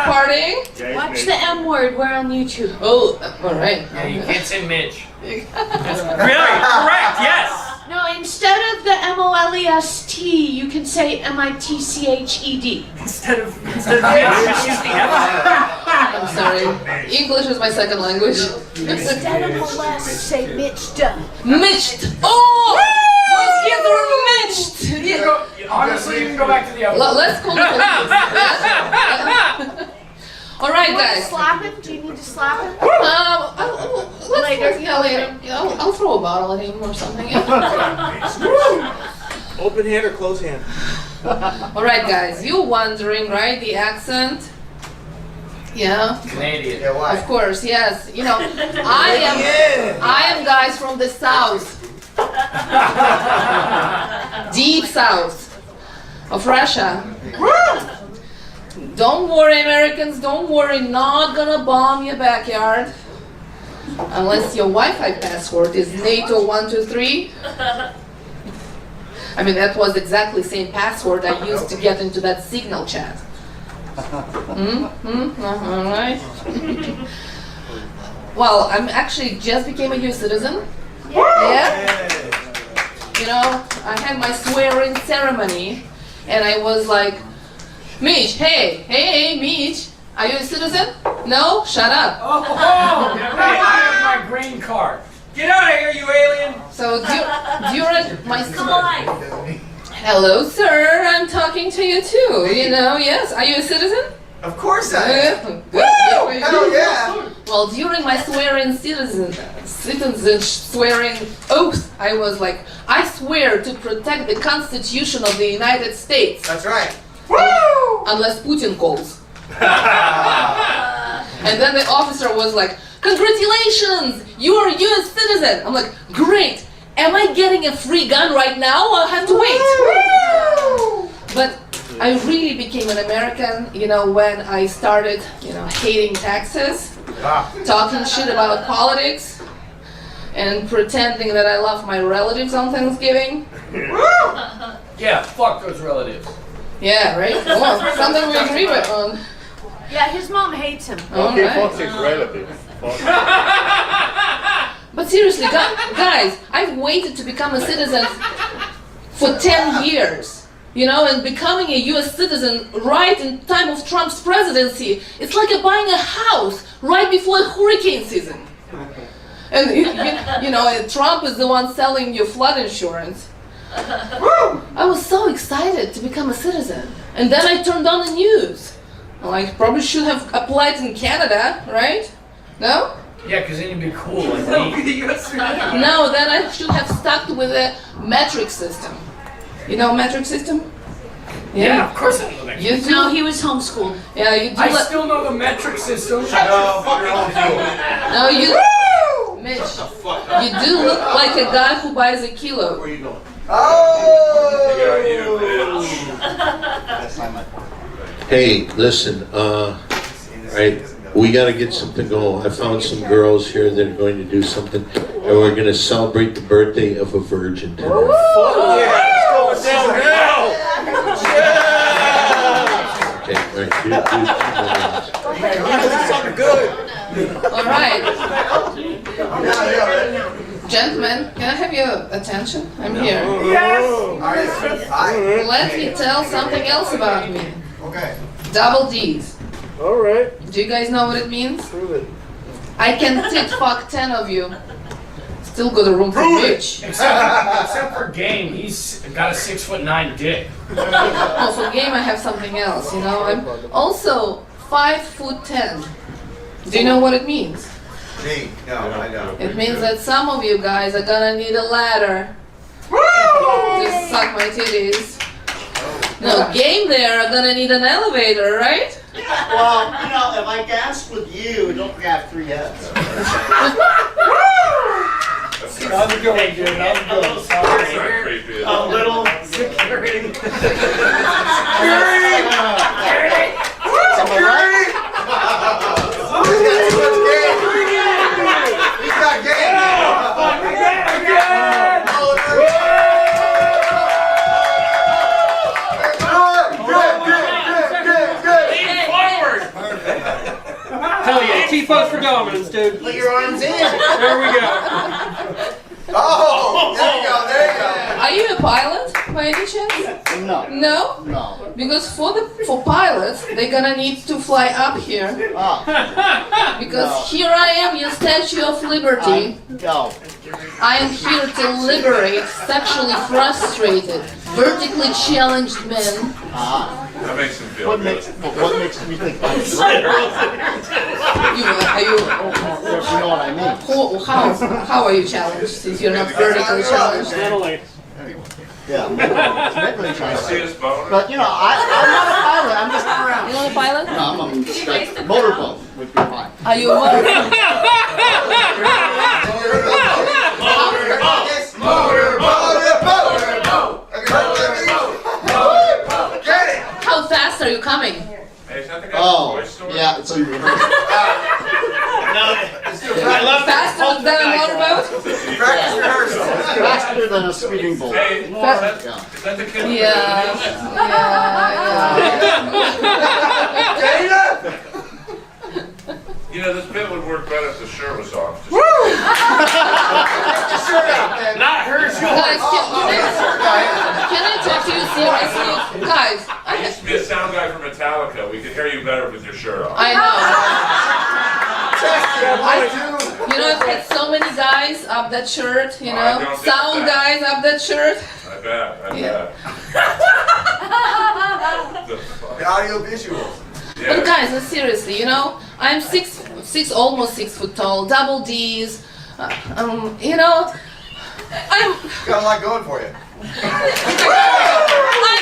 partying. Watch the M word. We're on YouTube. Oh, all right. Yeah, you can't say Mitch. That's really correct. Yes. No, instead of the MOLEST, you can say MITCHED. Instead of Mitch, use the M. I'm sorry. English is my second language. Instead of molest, say Mitch Dunn. Mitched. Oh, those kids are mitched. Yeah. Honestly, you can go back to the other. Let's call the police. All right, You want to guys. slap him? Do you need to slap him? Later. Yeah, later. I'll throw a bottle at him or something. Open hand or closed hand? All right, guys. You're wondering, right? The accent. Yeah. Canadian. Yeah, why? Of course, yes. I am guys from the south. Deep south of Russia. Don't worry, Americans, don't worry, not gonna bomb your backyard. Unless your Wi-Fi password is NATO123. I mean, that was exactly the same password I used to get into that Signal chat. All right. Well, I'm actually just became a US citizen. Yeah. I had my swearing ceremony, and I was like, Mitch, hey, Mitch, are you a citizen? No? Shut up. Oh, hey, I have my green card. Get out of here, you alien! So during my hello, sir, I'm talking to you too. Yes. Are you a citizen? Of course I am. Good. Hell yeah! Well, during my swearing ceremony, citizen swearing oath. I was like, I swear to protect the Constitution of the United States. That's right. Unless Putin calls. And then the officer was like, congratulations, you are a US citizen. I'm like, great. Am I getting a free gun right now or I have to wait? But I really became an American, you know, when I started, you know, hating taxes, talking shit about politics, and pretending that I love my relatives on Thanksgiving. Yeah, fuck those relatives. Yeah, right? Well, something we agree with on. Yeah, his mom hates him. Okay, fuck his relatives. But seriously, guys, I've waited to become a citizen for 10 years. You know, and becoming a US citizen right in time of Trump's presidency, it's like buying a house right before hurricane season. And you know, Trump is the one selling you flood insurance. I was so excited to become a citizen. And then I turned on the news. I probably should have applied in Canada, right? No? Yeah, because then you'd be cool like me. No, then I should have stuck with a metric system. You know metric system? Yeah, of course I know that. You do? No, he was homeschooled. Yeah, you do. I still know the metric system. No, you. Mitch, you do look like a guy who buys a kilo. Where you going? Hey, listen, right, we gotta get something going. I found some girls here that are going to do something, and we're gonna celebrate the birthday of a virgin tonight. Okay, all right, do 2 minutes. All right. Gentlemen, can I have your attention? I'm here. Let me tell something else about me. Okay. Double D's. All right. Do you guys know what it means? Prove it. I can tit fuck 10 of you. Still got a room for bitch. Except for Game, he's got a 6'9" dick. Oh, for game I have something else, you know. I'm also 5'10". Do you know what it means? Me? No, I don't. It means that some of you guys are gonna need a ladder to suck my titties. No, game there are gonna need an elevator, right? Well, you know, if I dance with you, don't forget I have 3 heads. How's it going, dude? How's it going? A little security. Security! He's got too much game! He's got game! Hell yeah, T-pose for dominance, dude. Put your arms in! There we go. Oh! There you go, there you go! Are you a pilot by any chance? No. No? No. Because for pilots, they're gonna need to fly up here. Because here I am, your Statue of Liberty. No. I am here to liberate sexually frustrated, vertically challenged men. That makes him feel What good. makes me think I'm You know what I mean? how are you challenged since you're not vertically challenged? Yeah, mentally trying See his boner? But you know, I'm not a pilot. I'm just around. You're not a pilot? No, I'm just a motorboat would be fine. Are you a motorboat? How fast are you coming? Hey, is that the guy Oh, from Toy Story? yeah, it's in reverse. Faster than a motorboat? Practice rehearsal. Faster than a speeding bullet. Hey, is that the kid from Yeah. You know, this bit would work better if the shirt was off. Just Not her, Guys, can I talk to you seriously? Guys, I used to be a sound guy for Metallica. We could hear you better with your shirt off. I know. You know, I've had so many guys up that shirt, you I know? don't get Sound that. guys up that shirt. I bet. Yeah. The fuck? The audio visuals. But Yeah. guys, seriously, you know, I'm almost 6 foot tall, double D's, You know, Got a lot going for you. I'm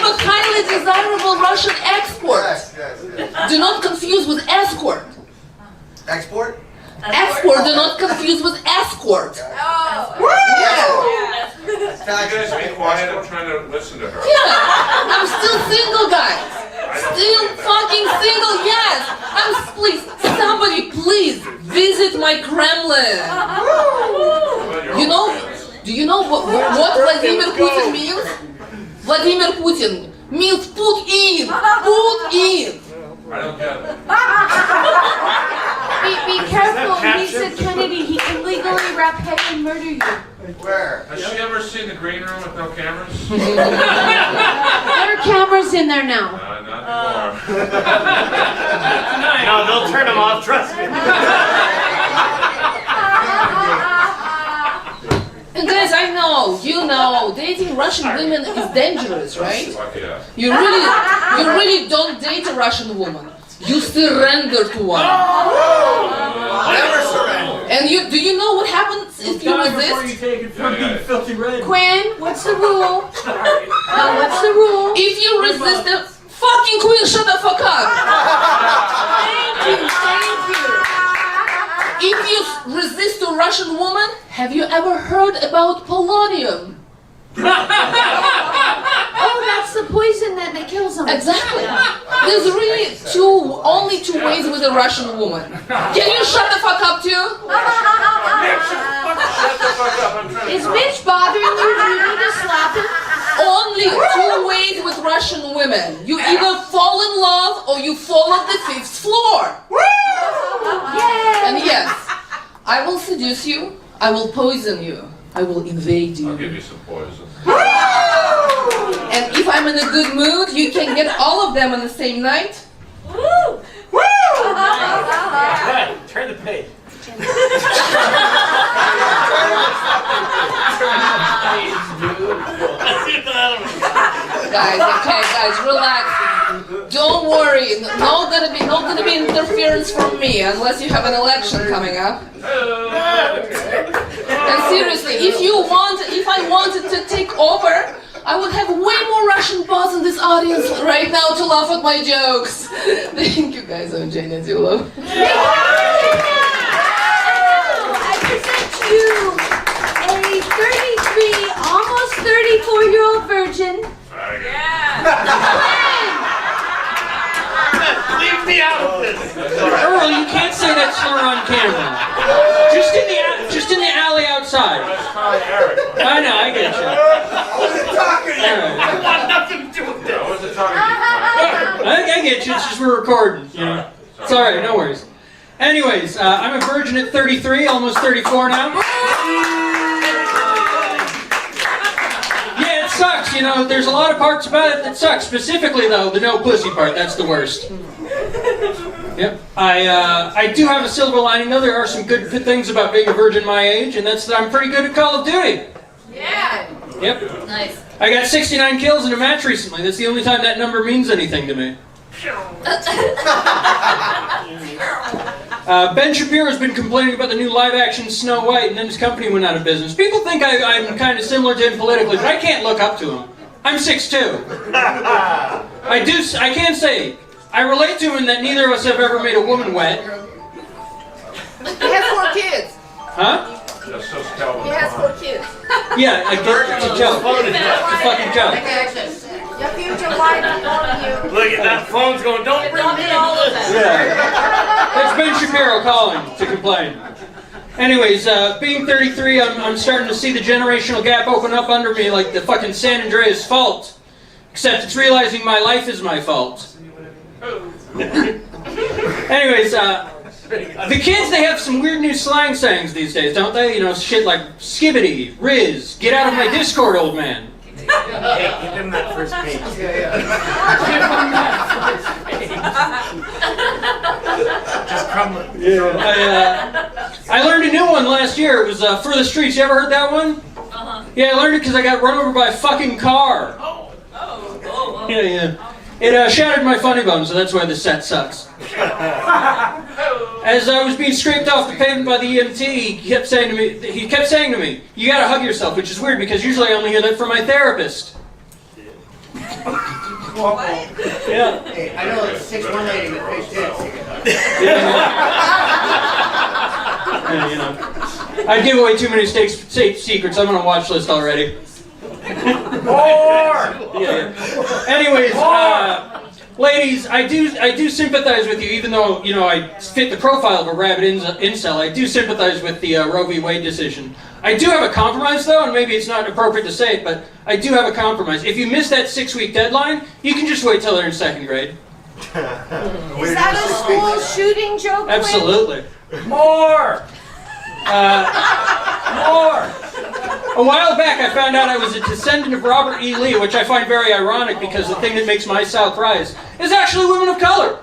a highly desirable Russian export. Yes, yes, yes. Do not confuse with escort. Export? Export, do not confuse with escort. You guys be quiet. I'm trying to listen to her. Yeah, I'm still single, guys. Still fucking single, yes. Please, somebody please visit my Kremlin. Do you know what Vladimir Putin means? Vladimir Putin means put in. Put in. I don't get it. Be careful, he said Kennedy, he can legally rap hay and murder you. Where? Has she ever seen the green room with no cameras? There are cameras in there now. Not anymore. No, they'll turn them off, trust me. And guys, I know, you know, dating Russian women is dangerous, right? Fuck yeah. You really don't date a Russian woman. You surrender to one. Never surrender. And do you know what happens if you resist? Filthy red. Quinn, what's the rule? What's the rule? If you resist the fucking Queen, shut the fuck up. Thank you. If you resist a Russian woman, have you ever heard about polonium? Oh, that's the poison that kills them. Exactly. There's really only two ways with a Russian woman. Can you shut the fuck up too? Shut the fuck up. I'm trying to Is talk. Mitch bothering you? Do you need to slap him? Only two ways with Russian women. You either fall in love or you fall off the 5th floor. Yay! And yes, I will seduce you, I will poison you, I will invade I'll you. give you some poison. And if I'm in a good mood, you can get all of them on the same night. Turn the page. Guys, relax. Don't worry. No gonna be interference from me unless you have an election coming up. And seriously, if I wanted to take over, I would have way more Russian bots in this audience right now to laugh at my jokes. Thank you guys, I'm Jane Azulov. I present to you a 33, almost 34-year-old virgin. Leave me out of this. Earl, you can't say that slur on camera. Just in the alley outside. That's probably Eric. I know, I get you. I wasn't talking to you. I want nothing to do with I this. wasn't talking to you. I get you, it's just we're recording, you know. It's alright, no worries. Anyways, I'm a virgin at 33, almost 34 now. Yeah, it sucks, you know, there's a lot of parts about it that suck. Specifically, though, the no pussy part, that's the worst. Yep. I do have a silver lining, though. There are some good things about being a virgin my age, and that's that I'm pretty good at Call of Duty. Yeah. Yep. Nice. I got 69 kills in a match recently. That's the only time that number means anything to me. Ben Shapiro's been complaining about the new live-action Snow White, and then his company went out of business. People think I'm kind of similar to him politically, but I can't look up to him. I'm 6'2". I can say, I relate to him in that neither of us have ever made a woman wet. He has 4 kids. Huh? That's so scalpel. He has 4 kids. Yeah, I get it's a joke. It's a fucking joke. Your future wife is calling you. Look at that phone's going, don't bring me all of that. Yeah. That's Ben Shapiro calling to complain. Anyways, being 33, I'm starting to see the generational gap open up under me like the fucking San Andreas fault. Except it's realizing my life is my fault. Anyways, the kids, they have some weird new slang sayings these days, don't they? You know, shit like skibbity, Riz, get out of my Discord, old man. Hey, give him that first page. Just crumble it. I learned a new one last year. It was For the Streets. You ever heard that one? Yeah, I learned it because I got run over by a fucking car. Yeah. It shattered my funny bone, so that's why the set sucks. As I was being scraped off the pavement by the EMT, he kept saying to me, "You gotta hug yourself," which is weird because usually I only hear that from my therapist. Yeah. Hey, I know a 6'1" lady with big tits. Yeah, you know. I'd give away too many state secrets. I'm on a watch list already. More! Yeah. Anyways, ladies, I do sympathize with you, even though I fit the profile of a rabid incel. I do sympathize with the Roe v. Wade decision. I do have a compromise, though, and maybe it's not appropriate to say it, but I do have a compromise. If you miss that 6-week deadline, you can just wait till they're in 2nd grade. Is that a school shooting joke? Quinn? Absolutely. More! More! A while back, I found out I was a descendant of Robert E. Lee, which I find very ironic because the thing that makes my South rise is actually women of color.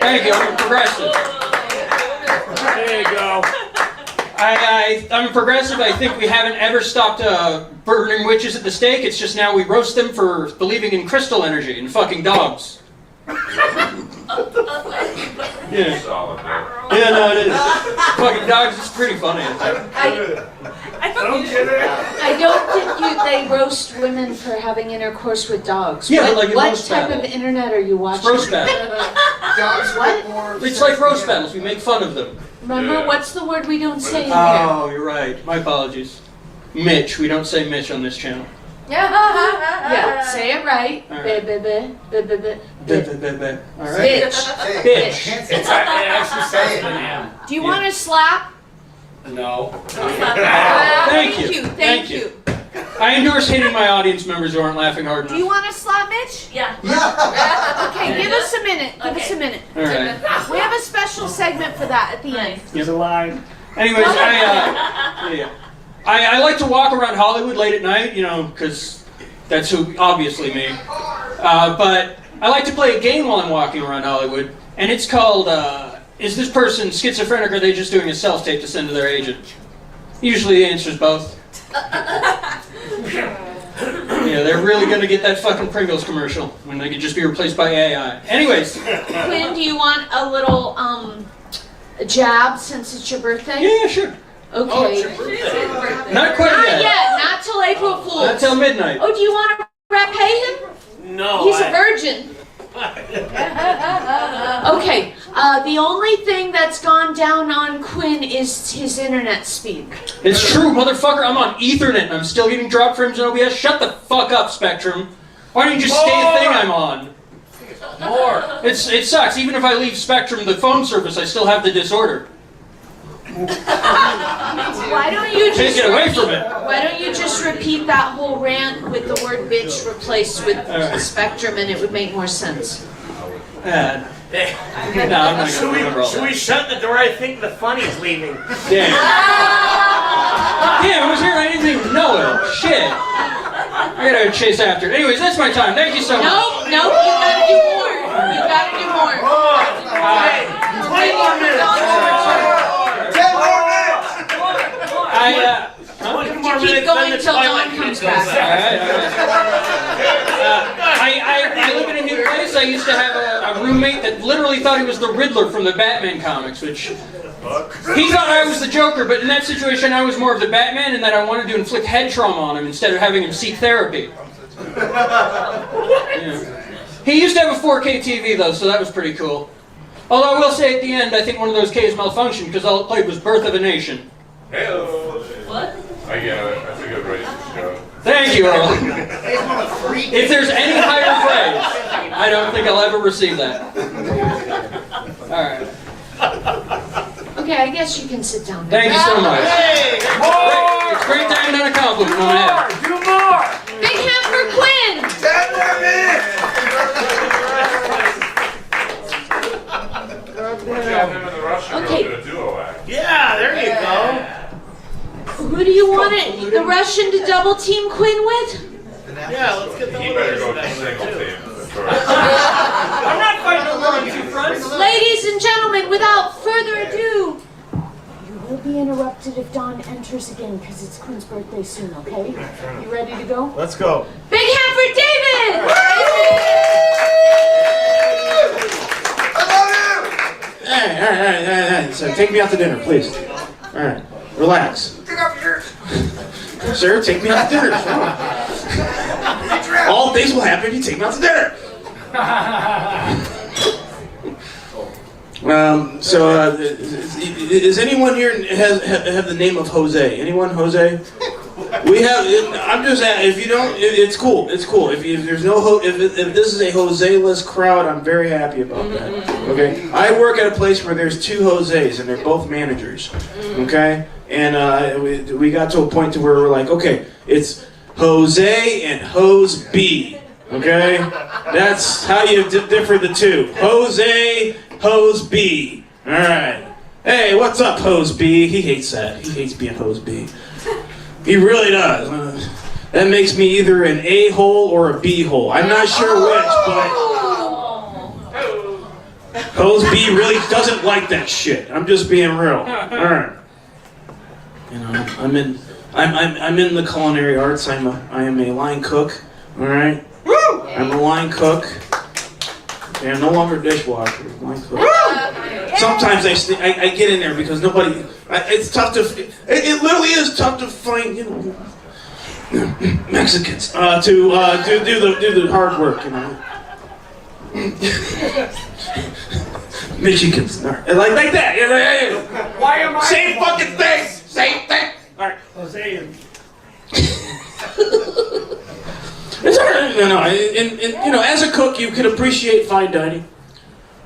Thank you, I'm progressive. There you go. I'm a progressive. I think we haven't ever stopped burning witches at the stake. It's just now we roast them for believing in crystal energy and fucking dogs. Yeah. Solid, man. Yeah, no, it is. Fucking dogs is pretty funny. I don't think they roast women for having intercourse with dogs. Yeah, what, like a what roast type battle. of internet are you watching? Roast battle. Dogs What? more. It's like roast battles. We make fun of them. Remember, Yeah. what's the word we don't say in here? Oh, you're right. My apologies. Mitch. We don't say Mitch on this channel. Yeah, say it right. All right. All right. Bitch. Bitch. It's actually say it. Do you want to slap? No. Thank you. Thank you. I endorse hitting my audience members who aren't laughing hard Do you enough. want to slap, Mitch? Yeah. Okay, give us a minute. Give us a minute. All right. We have a special segment for that at the end. Here's a line. Anyways, I like to walk around Hollywood late at night, because that's obviously me. But I like to play a game while I'm walking around Hollywood, and it's called, is this person schizophrenic or are they just doing a self-tape to send to their agent? Usually the answer is both. Yeah, they're really going to get that fucking Pringles commercial when they could just be replaced by AI. Anyways. Quinn, do you want a little jab since it's your birthday? Yeah, sure. Okay. Not quite Not yet. yet. Not till April Fool's. Not till midnight. Oh, do you want to pay him? No. He's a virgin. Okay. The only thing that's gone down on Quinn is his internet speed. It's true, motherfucker. I'm on Ethernet and I'm still getting drop frames in OBS. Shut the fuck up, Spectrum. Why don't you just stay the thing I'm on? More. It sucks. Even if I leave Spectrum, the phone service, I still have the disorder. Why don't you Can't just get away from it. Why don't you just repeat that whole rant with the word bitch replaced with right. Spectrum and it would make more sense. No, I'm not Should going to roll we that. shut the door? I think the funny's leaving. Damn. Damn, I was here. I didn't even know it. Shit. I gotta chase after it. Anyways, that's my time. Thank you so much. No, you gotta do more. You gotta do more. 20 more minutes. 10 more minutes. Keep going till Dawn comes back. I live in a new place. I used to have a roommate that literally thought he was the Riddler from the Batman comics, which he thought I was the Joker, but in that situation I was more of the Batman and that I wanted to inflict head trauma on him instead of having him seek therapy. Yeah. He used to have a 4K TV though, so that was pretty cool. Although I will say at the end, I think one of those Ks malfunctioned because all it played was Birth of a Nation. Hello. What? I get it. That's a good race show. Thank you, Earl. If there's any higher praise, I don't think I'll ever receive that. Alright. Okay, I guess you can sit down. Thank you so much. Hey, more. It's great to end on a compliment on my head. Do more. Big hand for Quinn! 10 more minutes. Watch out, him and the Russian Okay. girl did a duo act. Yeah, there you go. Who do you want the Russian to double team Quinn with? Yeah, let's get the He one better go of to those single too. team first. I'm not fighting over on two fronts. Ladies and gentlemen, without further ado, you will be interrupted if Dawn enters again because it's Quinn's birthday soon, okay? You ready to go? Let's go. Big hand for David! I love you. right. So take me out to dinner, please. All right, relax. Take off your shirt. Sir, take me out to dinner. All things will happen if you take me out to dinner. Is anyone here have the name of Jose? Anyone, Jose? We have. I'm just asking. If you don't, it's cool. It's cool. If there's no if this is a Jose-less crowd, I'm very happy about that. Okay. I work at a place where there's 2 Jose's and they're both managers. Okay. And we got to a point to where we're like, okay, it's Jose and Hose B. Okay. That's how you differ the 2. Jose, Hose B. All right. Hey, what's up, Hose B? He hates that. He hates being Hose B. He really does. That makes me either an A-hole or a B-hole. I'm not sure which, but Hose B really doesn't like that shit. I'm just being real. All right. You know, I'm in the culinary arts. I am a line cook. All right. I'm a line cook. Okay, I'm no longer a dishwasher. Line cook. Sometimes I get in there because nobody. It's tough to. It literally is tough to find, you know, Mexicans to do the hard work, you know. Michigans, like that. You know, Why am I? Same fucking thing. Same thing. All right, Jose and It's you know, as a cook, you can appreciate fine dining.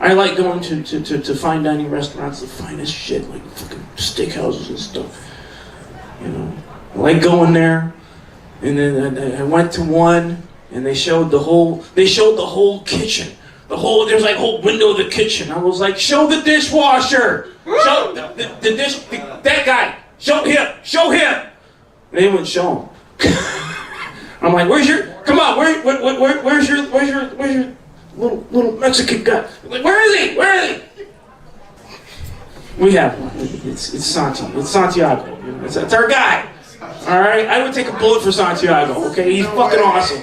I like going to fine dining restaurants, the finest shit, like fucking steakhouses and stuff. You know, I like going there. And then I went to one, and they showed the whole kitchen. There's like a whole window of the kitchen. I was like, show the dishwasher. Show that guy. Show him. They wouldn't show him. I'm like, where's your little Mexican guy? Like, where is he? We have one. It's Santiago. You know, it's our guy. All right, I would take a bullet for Santiago. Okay, he's fucking awesome.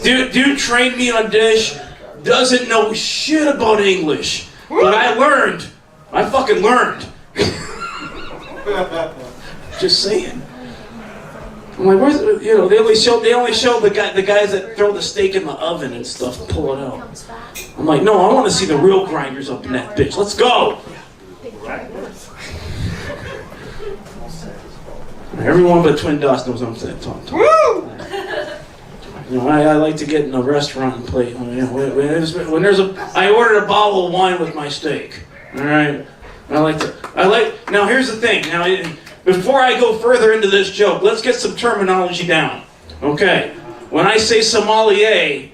Dude trained me on dish. Doesn't know shit about English, but I learned. I fucking learned. Just saying. I'm like, where's they only show the guys that throw the steak in the oven and stuff and pull it out. I'm like, no, I want to see the real grinders up in that bitch. Let's go. Everyone but Twin Dust knows what I'm talking. You know, I like to get in a restaurant and play. You know, I ordered a bottle of wine with my steak. All right. Now here's the thing. Now, before I go further into this joke, let's get some terminology down. Okay. When I say sommelier,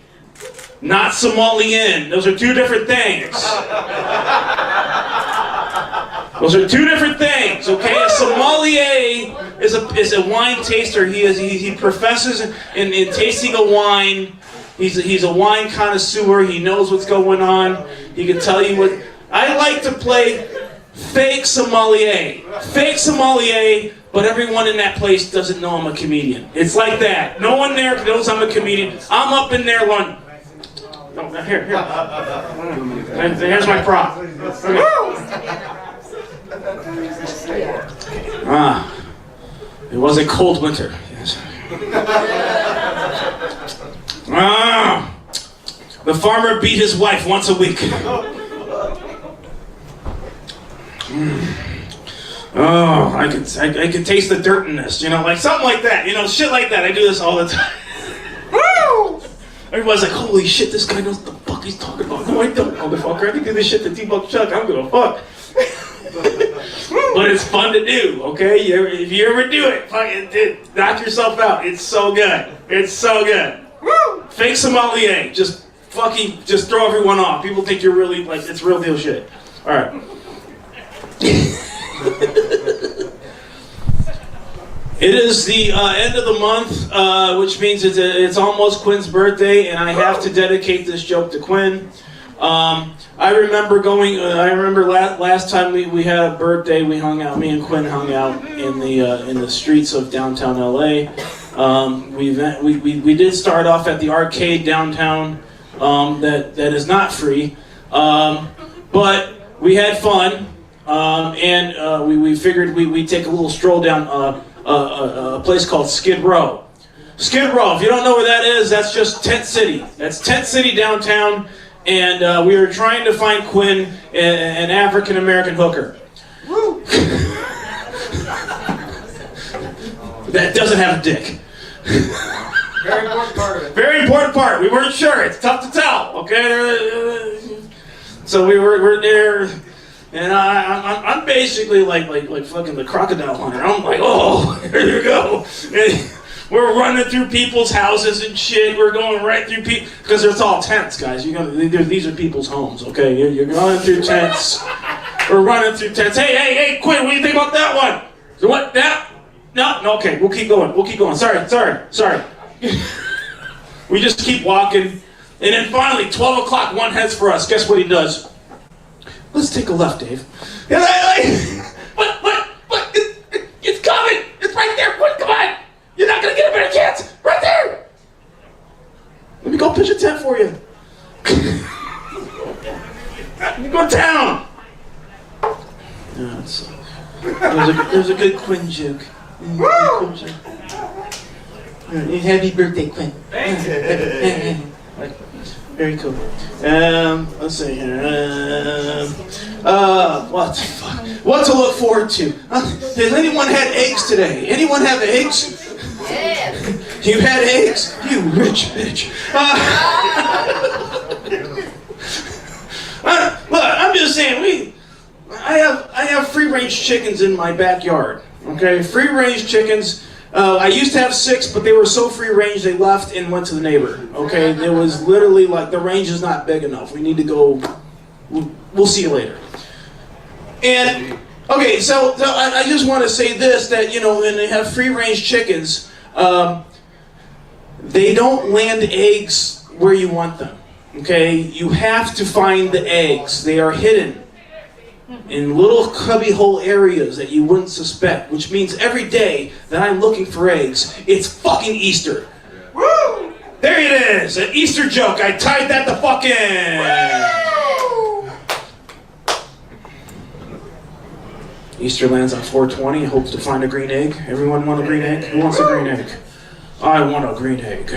not sommelier, those are 2 different things. Those are 2 different things, okay? A sommelier is a wine taster. He professes in tasting a wine. He's a wine connoisseur. He knows what's going on. He can tell you what. I like to play fake sommelier. Fake sommelier, but everyone in that place doesn't know I'm a comedian. It's like that. No one there knows I'm a comedian. I'm up in there going, no, here. Here's my prop. Okay. It was a cold winter. Yes. The farmer beat his wife once a week. Oh, I can taste the dirt in this, you know, like something like that, you know, shit like that. I do this all the time. Everybody's like, holy shit, this guy knows what the fuck he's talking about. No, I don't, motherfucker. I can do this shit to T-Buck Chuck. I don't give a fuck. But it's fun to do, okay? If you ever do it, fucking knock yourself out. It's so good. It's so good. Fake sommelier. Just throw everyone off. People think you're really, like, it's real deal shit. All right. It is the end of the month, which means it's almost Quinn's birthday, and I have to dedicate this joke to Quinn. I remember last time we had a birthday, we hung out. Me and Quinn hung out in the streets of downtown LA. We did start off at the arcade downtown that is not free, but we had fun, and we figured we'd take a little stroll down a place called Skid Row. Skid Row, if you don't know where that is, that's just Tent City. That's Tent City downtown, and we were trying to find Quinn, an African-American hooker. Woo! That doesn't have a dick. Very important part of it. Very important part. We weren't sure. It's tough to tell. Okay. So we're there, and I'm basically like fucking the crocodile hunter. I'm like, oh, here you go. And we're running through people's houses and shit. We're going right through people because it's all tents, guys. These are people's homes. Okay. You're running through tents. We're running through tents. Hey, Quinn, what do you think about that one? So what? That? No, okay, we'll keep going. Sorry. We just keep walking, and then finally, 12 o'clock, one heads for us. Guess what he does? Let's take a left, Dave. And what? It's coming! It's right there! What? Come on! You're not gonna get a better chance! Right there! Let me go pitch a tent for you. Let me go down! There's a good Quinn joke. Happy birthday, Quinn. Thank you. Very cool. Let's see here. What the fuck? What to look forward to? Has anyone had eggs today? Anyone have eggs? Yes. You've had eggs? You rich bitch. Look, I'm just saying, I have free-range chickens in my backyard. Okay, free-range chickens. I used to have 6, but they were so free-range they left and went to the neighbor. Okay, it was literally like the range is not big enough. We need to go. We'll see you later. And okay, so I just want to say this, that when they have free-range chickens, they don't land eggs where you want them. Okay, you have to find the eggs. They are hidden in little cubbyhole areas that you wouldn't suspect, which means every day that I'm looking for eggs, it's fucking Easter. Woo! There it is, an Easter joke. I tied that the fuck in. Easter lands on 420, hopes to find a green egg. Everyone want a green egg? Who wants a green egg? I want a green egg.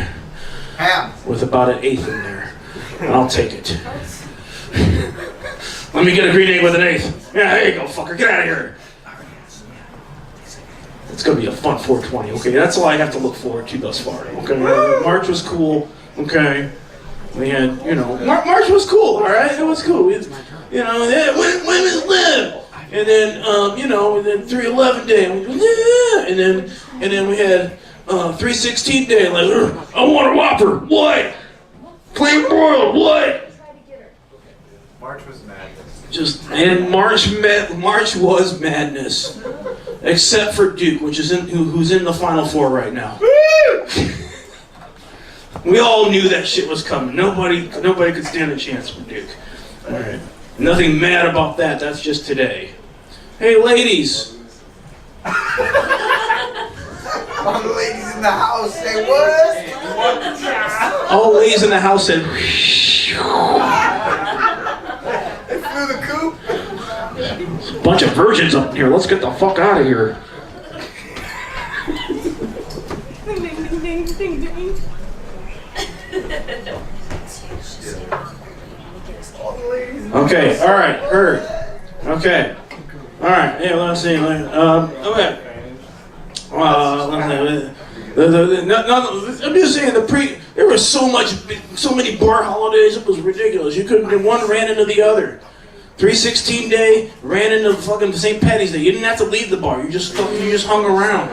Ham. With about an eighth in there. I'll take it. Let me get a green egg with an eighth. Yeah, there you go, fucker. Get out of here. It's going to be a fun 420, okay? That's all I have to look forward to thus far, okay? March was cool, okay? We had, March was cool, all right? It was cool. Women's live. And then, and then 311 day. And then we had 316 day. Like, I want a Whopper. What? Plain broiled. What? March was madness. March was madness, except for Duke, who's in the Final Four right now. We all knew that shit was coming. Nobody could stand a chance for Duke. All right, nothing mad about that. That's just today. Hey, ladies. All the ladies in the house say what? All ladies in the house said. They flew the coop. There's a bunch of virgins up here. Let's get the fuck out of here. Okay, all right, heard. Okay, all right. Yeah, let's see. Okay. I'm just saying there was so many bar holidays. It was ridiculous. You couldn't. One ran into the other. 316 day ran into fucking St. Patty's Day. You didn't have to leave the bar. You just hung around.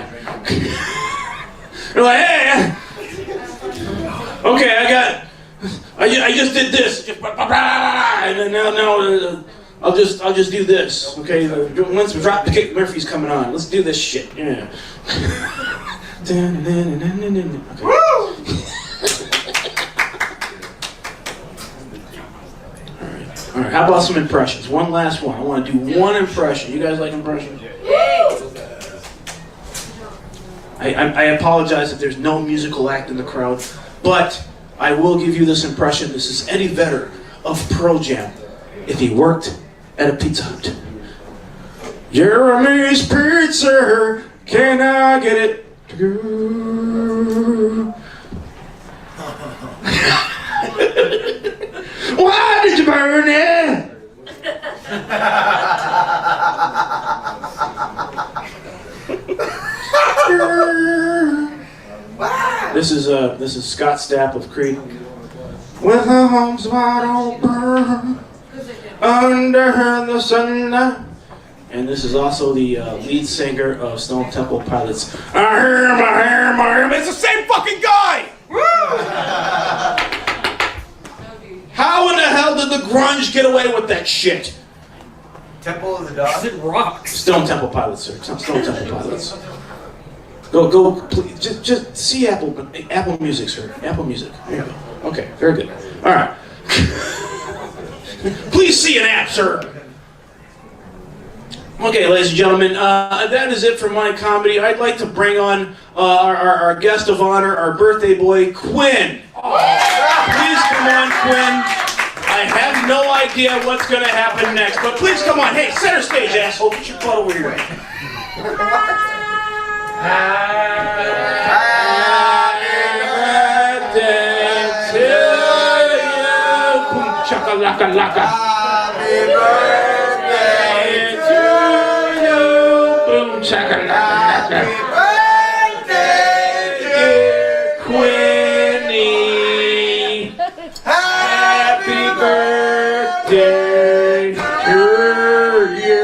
You're like, hey. Okay, I just did this, and then now I'll just do this. Okay, once Dropkick Murphy's coming on, let's do this shit. Yeah. Okay. All right. How about some impressions? One last one. I want to do one impression. You guys like impressions? I apologize if there's no musical act in the crowd, but I will give you this impression. This is Eddie Vedder of Pearl Jam. If he worked, at a Pizza Hut. Jeremy's Pizza, can I get it? Why did you burn it? This is Scott Stapp of Creed. With the homes wide open under the sun. And this is also the lead singer of Stone Temple Pilots. I hear him. It's the same fucking guy! How in the hell did the grunge get away with that shit? Temple of the Dog? It rocks. Stone Temple Pilots, sir. Stone Temple Pilots. Go, please. Just see Apple Music, sir. Apple Music. There you go. Okay, very good. All right. Please see an app, sir. Okay, ladies and gentlemen, that is it for my comedy. I'd like to bring on our guest of honor, our birthday boy, Quinn. Please come on, Quinn. I have no idea what's going to happen next, but please come on. Hey, center stage, asshole. Get your butt over here. Happy birthday to you. Boom, chaka-laka-laka. Happy birthday to you. Boom, chaka-laka-laka. Happy birthday to Quinny. Happy birthday to you.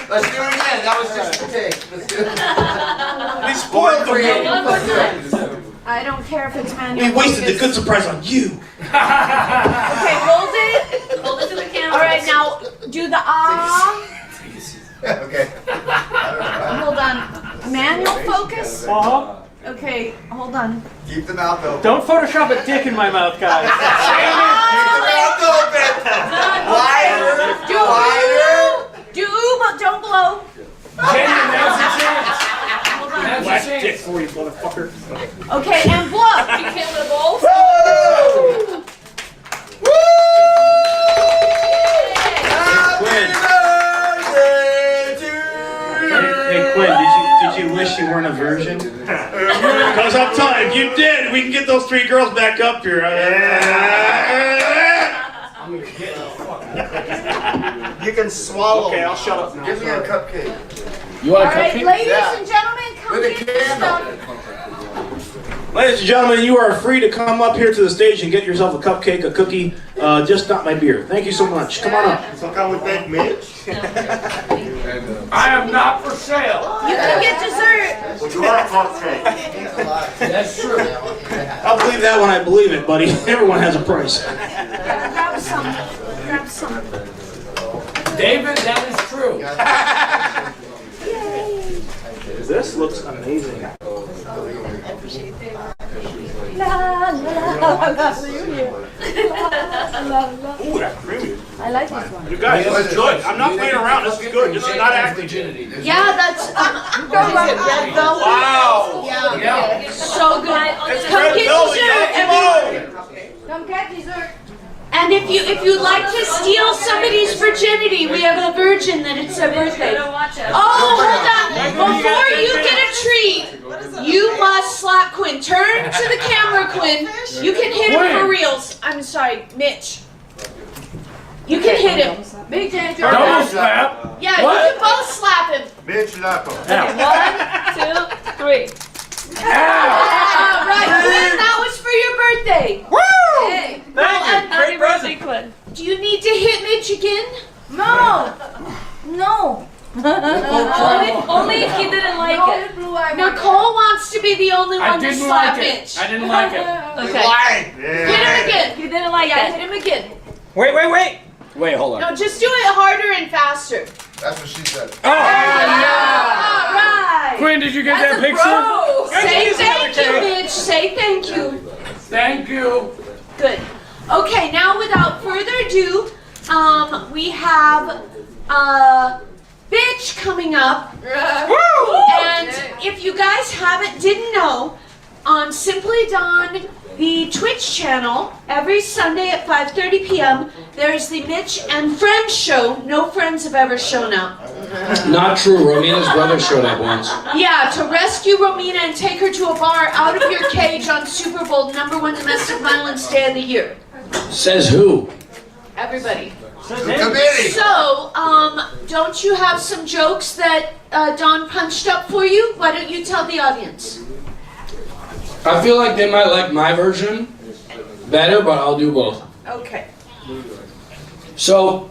Let's do it again. That was just a take. Let's do it. We spoiled the movie. I don't care if it's manual. We wasted the good surprise on you. Okay, hold it. Hold it to the camera. All right, now do the ah. Okay. Hold on. Manual focus. Uh-huh. Okay, hold on. Keep the mouth open. Don't Photoshop a dick in my mouth, guys. Keep the mouth open. Wider. Do but don't blow. Black dick for you, motherfucker. Okay, and blow. You can't let both. Hey Quinn, did you wish you weren't a virgin? Because I'm telling you, if you did, we can get those 3 girls back up here. You can swallow. Okay, I'll shut up now. Give me a cupcake. You want a All right, cupcake? ladies Yeah. and gentlemen, come With a get your stuff. Ladies and gentlemen, you are free to come up here to the stage and get yourself a cupcake, a cookie, just not my beer. Thank you so much. Come on up. So can we take Mitch? I am not for sale. You can get dessert. Would you like cupcake? That's true. I'll believe that when I believe it, buddy. Everyone has a price. Grab some. Grab some. David, that is true. This looks amazing. La la la la. Ooh, that's creamy. I like this one. You guys, this is good. I'm not playing around. This is good. This is not acting. Yeah, that's Wow. Yeah. So good. It's Come red get velvet, dessert, yellow everyone. Come get dessert. And if you'd like to steal somebody's virginity, we have a virgin that it's their birthday. Oh, hold on. Before you get a treat, you must slap Quinn. Turn to the camera, Quinn. You can hit him for reals. I'm sorry, Mitch. You can hit him. Big danger. Double slap. Yeah, What? you can both slap him. Mitch Lapo. 1, 2, 3. Right, Quinn, that was for your birthday. Woo! Hey. Thank you. Great present. Do you need to hit Mitch again? No. No. Only if you didn't like it. Nicole wants to be the only I one to didn't slap like it. Mitch. I didn't like it. Okay. Hit him again. You didn't like it. Hit him again. Wait. Wait, hold on. No, just do it harder and faster. That's what she said. Oh! All right. Quinn, did you get that picture? Say thank you, Mitch. Say thank you. Thank you. Good. Okay, now without further ado, we have bitch coming up. And if you guys didn't know, on Simply Dawn, the Twitch channel, every Sunday at 5:30 p.m., there's the Mitch and Friends show. No friends have ever shown up. Not true. Romina's brother showed up once. Yeah, to rescue Romina and take her to a bar out of your cage on Super Bowl, #1 domestic violence day of the year. Says who? Everybody. Committee. So, don't you have some jokes that Don punched up for you? Why don't you tell the audience? I feel like they might like my version better, but I'll do both. Okay. So,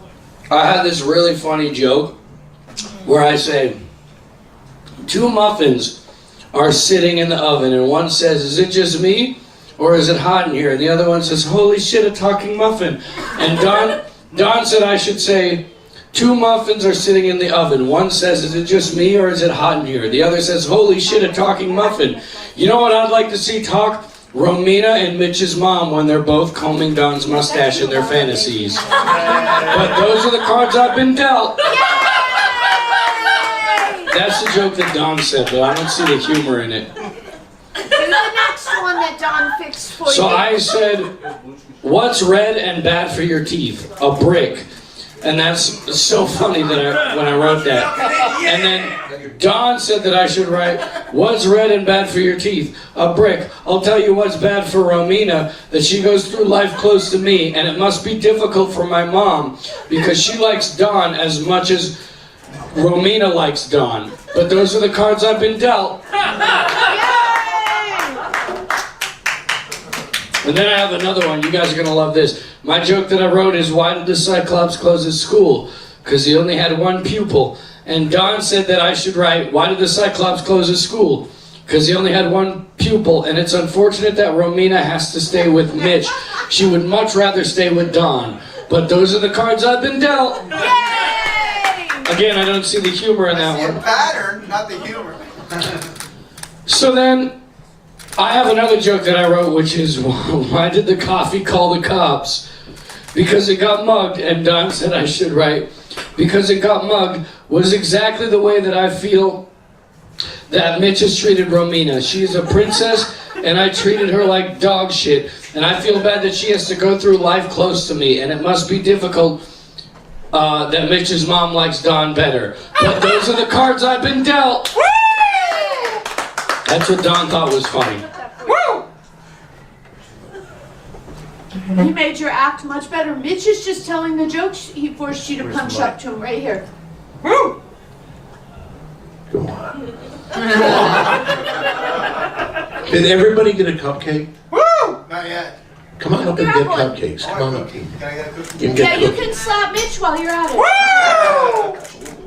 I had this really funny joke where I say, 2 muffins are sitting in the oven, and one says, "Is it just me, or is it hot in here?" And the other one says, "Holy shit, a talking muffin." And Don said I should say, 2 muffins are sitting in the oven. One says, "Is it just me, or is it hot in here?" The other says, "Holy shit, a talking muffin." You know what I'd like to see talk? Romina and Mitch's mom when they're both combing Don's mustache in their fantasies. But those are the cards I've been dealt. That's the joke that Don said, but I don't see the humor in it. Do the next one that Don fixed for you. So I said, "What's red and bad for your teeth?" "A brick." And that's so funny that when I wrote that. And then Don said that I should write, "What's red and bad for your teeth?" "A brick." "I'll tell you what's bad for Romina, that she goes through life close to me, and it must be difficult for my mom, because she likes Don as much as Romina likes Don." But those are the cards I've been dealt. And then I have another one. You guys are going to love this. My joke that I wrote is, "Why did the Cyclops close his school?" "Because he only had 1 pupil." And Don said that I should write, "Why did the Cyclops close his school?" "Because he only had 1 pupil, and it's unfortunate that Romina has to stay with Mitch. She would much rather stay with Don." But those are the cards I've been dealt. Again, I don't see the humor in that one. Pattern, not the humor. So then, I have another joke that I wrote, which is, "Why did the coffee call the cops?" "Because it got mugged." And Don said I should write, "Because it got mugged was exactly the way that I feel that Mitch has treated Romina. She is a princess, and I treated her like dog shit. And I feel bad that she has to go through life close to me, and it must be difficult that Mitch's mom likes Don better. But those are the cards I've been dealt." That's what Don thought was funny. He made your act much better. Mitch is just telling the jokes he forced you to punch up to him right here. Go on. Did everybody get a cupcake? Not yet. Come on up and get cupcakes. Come on up. Can I get a cookie? You can Yeah, get you cookies. can slap Mitch while you're at it.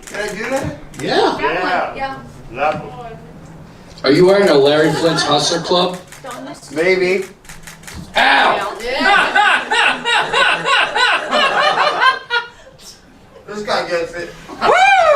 Can I do that? Yeah. Yeah. Are you wearing a Larry Flint's Hustler Club? Maybe. Ow! This guy gets it.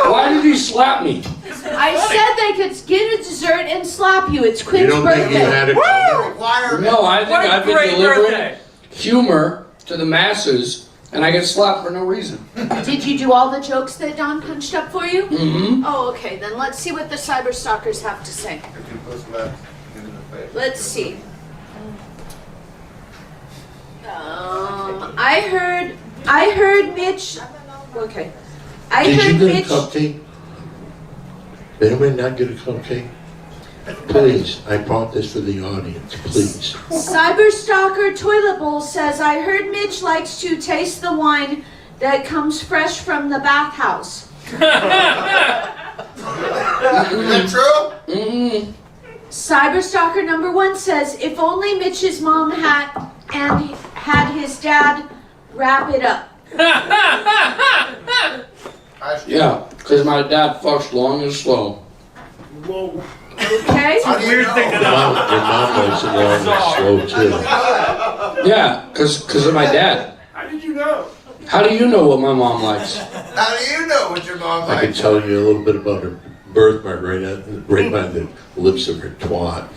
Why did he slap me? I said they could get a dessert and slap you. It's You Quinn's don't think you had birthday. a Requirement. No, I think What a I've been great delivering birthday. humor to the masses, and I get slapped for no reason. Did you do all the jokes that Don punched up for you? Mm-hmm. Oh, okay. Then let's see what the cyber stalkers have to say. Let's see. I heard Mitch. Okay. I Did you heard get a Mitch. cupcake? Did anybody not get a cupcake? Please, I brought this for the audience. Please. Cyber stalker Toilet Bowl says, "I heard Mitch likes to taste the wine that comes fresh from the bathhouse." Is that true? Mm-hmm. Cyber stalker #1 says, "If only Mitch's mom had his dad wrap it up." Yeah, because my dad fucks long and slow. Okay. How do you know? Your mom likes it long and slow too. Yeah, because of my dad. How did you know? How do you know what my mom likes? How do you know what your mom I can likes? tell you a little bit about her birthmark right by the lips of her twat.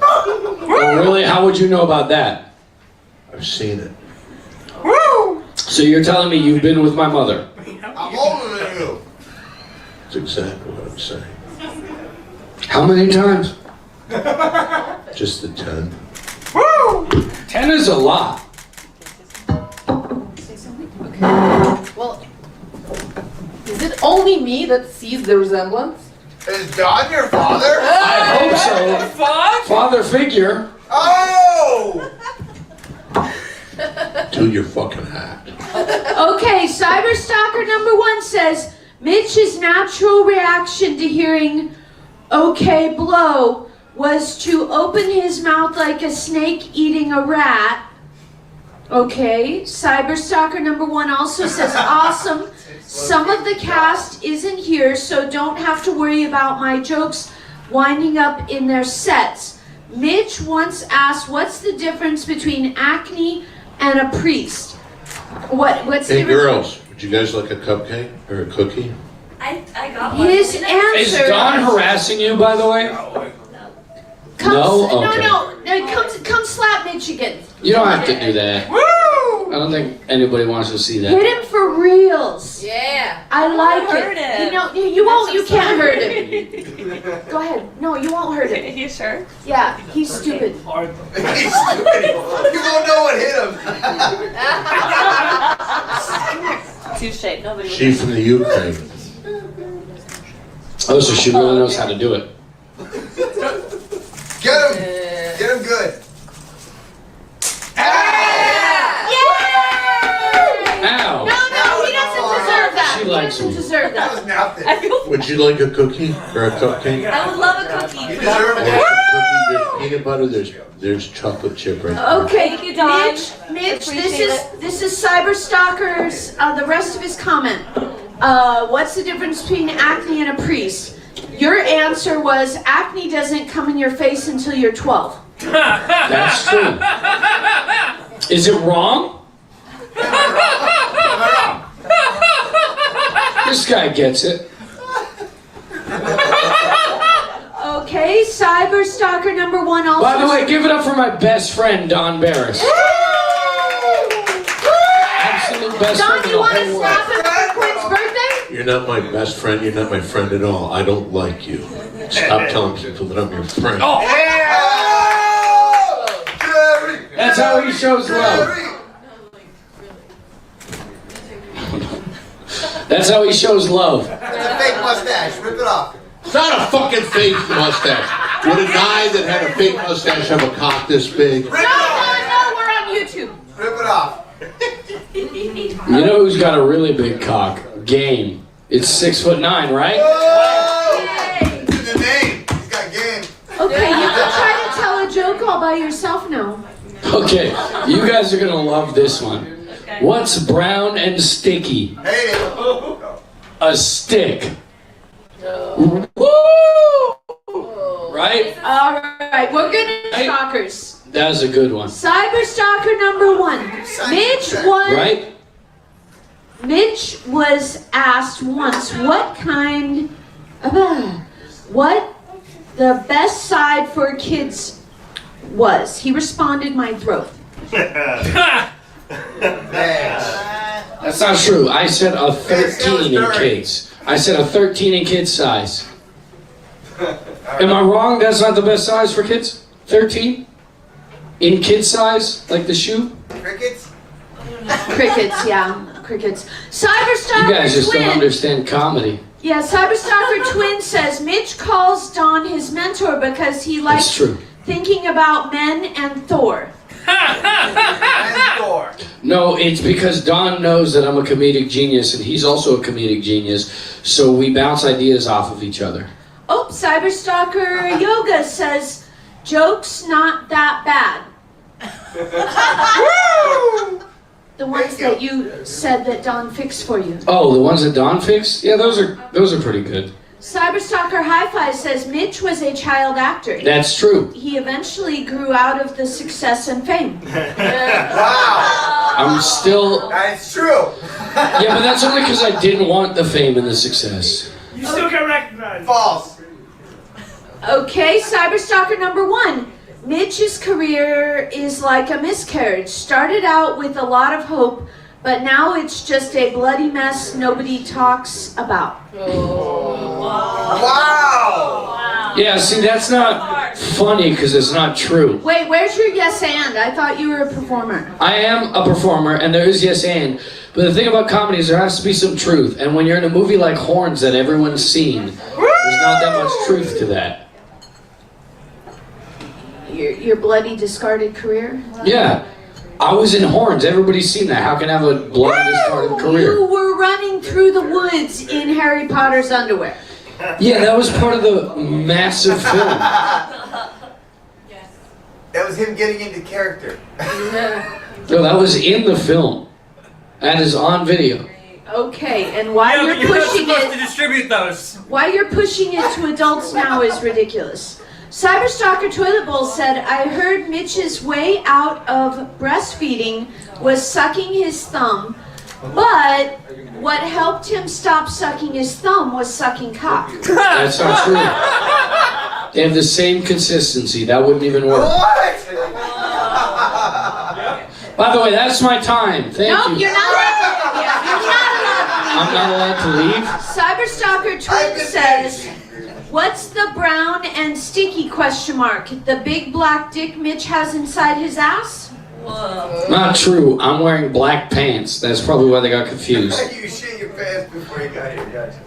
Oh, really? How would you know about that? I've seen it. So you're telling me you've been with my mother? I'm older than you. That's exactly what I'm saying. How many times? Just the 10. Woo! 10 is a lot. Well, is it only me that sees the resemblance? Is Don your father? I hope so. Fuck! Father figure. Oh! Do your fucking act. Okay, Cyberstalker number 1 says, Mitch's natural reaction to hearing "okay, blow" was to open his mouth like a snake eating a rat. Okay, Cyberstalker number 1 also says, awesome. Some of the cast isn't here, so don't have to worry about my jokes winding up in their sets. Mitch once asked, what's the difference between acne and a priest? What's the Hey difference? girls, would you guys like a cupcake or a cookie? I got one. His Is answer. Don harassing you, by the way? Come, No? Okay. no, come slap Mitch again. You don't have to do that. Woo! I don't think anybody wants to see Hit that. him for reals. Yeah. I like hurt it. him. You know, you won't. You can't hurt him. Go ahead. No, you won't hurt him. You sure? Yeah, he's stupid. He's stupid. You won't know what hit him. Touche. Nobody. She from the Ukraine. Oh, so she really knows how to do it. Get him. Get him good. Ow! No, he doesn't deserve that. She He likes doesn't me. deserve That that. was nothing. I feel. Would you like a cookie or a cupcake? I would love a cookie. You deserve There's it. a cookie, there's peanut butter, there's chocolate chip right there. Okay, Thank you, Don. Mitch, Appreciate this is Cyberstalker's. The rest of his comment. What's the difference between acne and a priest? Your answer was acne doesn't come in your face until you're 12. That's true. Is it wrong? This guy gets it. Okay, Cyberstalker number 1 also. By the way, give it up for my best friend, Don Barris. Absolute best Don, friend in you the want to whole slap world. him for Quinn's birthday? You're not my best friend, you're not my friend at all. I don't like you. Stop telling people that I'm your friend. Oh, Jerry. that's how he shows love. Jerry. That's how he shows love. It's a fake mustache. Rip it off. It's not a fucking fake mustache. Would a guy that had a fake mustache have a cock this big? Rip No, it off. we're on YouTube. Rip it off. You know who's got a really big cock? Game. It's 6'9", right? Oh! It's in the name. He's got game. Okay, you can try to tell a joke all by yourself now. Okay, you guys are gonna love this one. What's brown and sticky? Hate it. A stick. Woo! Right? All right, we're good at stalkers. That was a good one. Cyberstalker number 1. Right? Mitch was asked once what the best side for kids was. He responded, my throat. That's not true. I said a 13 in kids. I said a 13 in kids size. Am I wrong? That's not the best size for kids? 13? In kid size? Like the shoe? Crickets? Crickets, yeah. Crickets. You Cyberstalker guys just don't Twin. understand comedy. Yeah, Cyberstalker Twin says Mitch calls Don his mentor because he That's likes true. thinking about men and Thor. And Thor. No, it's because Don knows that I'm a comedic genius and he's also a comedic genius, so we bounce ideas off of each other. Oh, Cyberstalker Yoga says jokes not that bad. The ones that you said that Don fixed for you. Oh, the ones that Don fixed? Yeah, those are pretty good. Cyberstalker Hi-Fi says Mitch was a child actor. That's true. He eventually grew out of the success and fame. Wow. I'm still... That's true. Yeah, but that's only because I didn't want the fame and the success. You still get recognized. False. Okay, Cyberstalker number 1. Mitch's career is like a miscarriage. Started out with a lot of hope, but now it's just a bloody mess nobody talks about. Wow! Yeah, see, that's not funny because it's not true. Wait, where's your yes and? I thought you were a performer. I am a performer, and there is yes and. But the thing about comedy is there has to be some truth. And when you're in a movie like Horns that everyone's seen, there's not that much truth to that. Your bloody discarded career? Yeah. I was in Horns. Everybody's seen that. How can I have a bloody discarded You career? were running through the woods in Harry Potter's underwear. Yeah, that was part of the massive film. That was him getting into character. No, that was in the film. That is on video. Okay, and why Yeah, you're but you're not pushing supposed to it? distribute those. Why you're pushing it to adults now is ridiculous. Cyberstalker Toilet Bowl said, I heard Mitch's way out of breastfeeding was sucking his thumb, but what helped him stop sucking his thumb was sucking cock. That's not true. They have the same consistency. That wouldn't even work. What? By the way, that's my time. Thank No, you. you're not allowed. You're not allowed. I'm not allowed to leave? Cyberstalker Twin says, what's the brown and sticky question mark? The big black dick Mitch has inside his ass? Not true. I'm wearing black pants. That's probably why they got confused. You shit your pants before you got here, gotcha.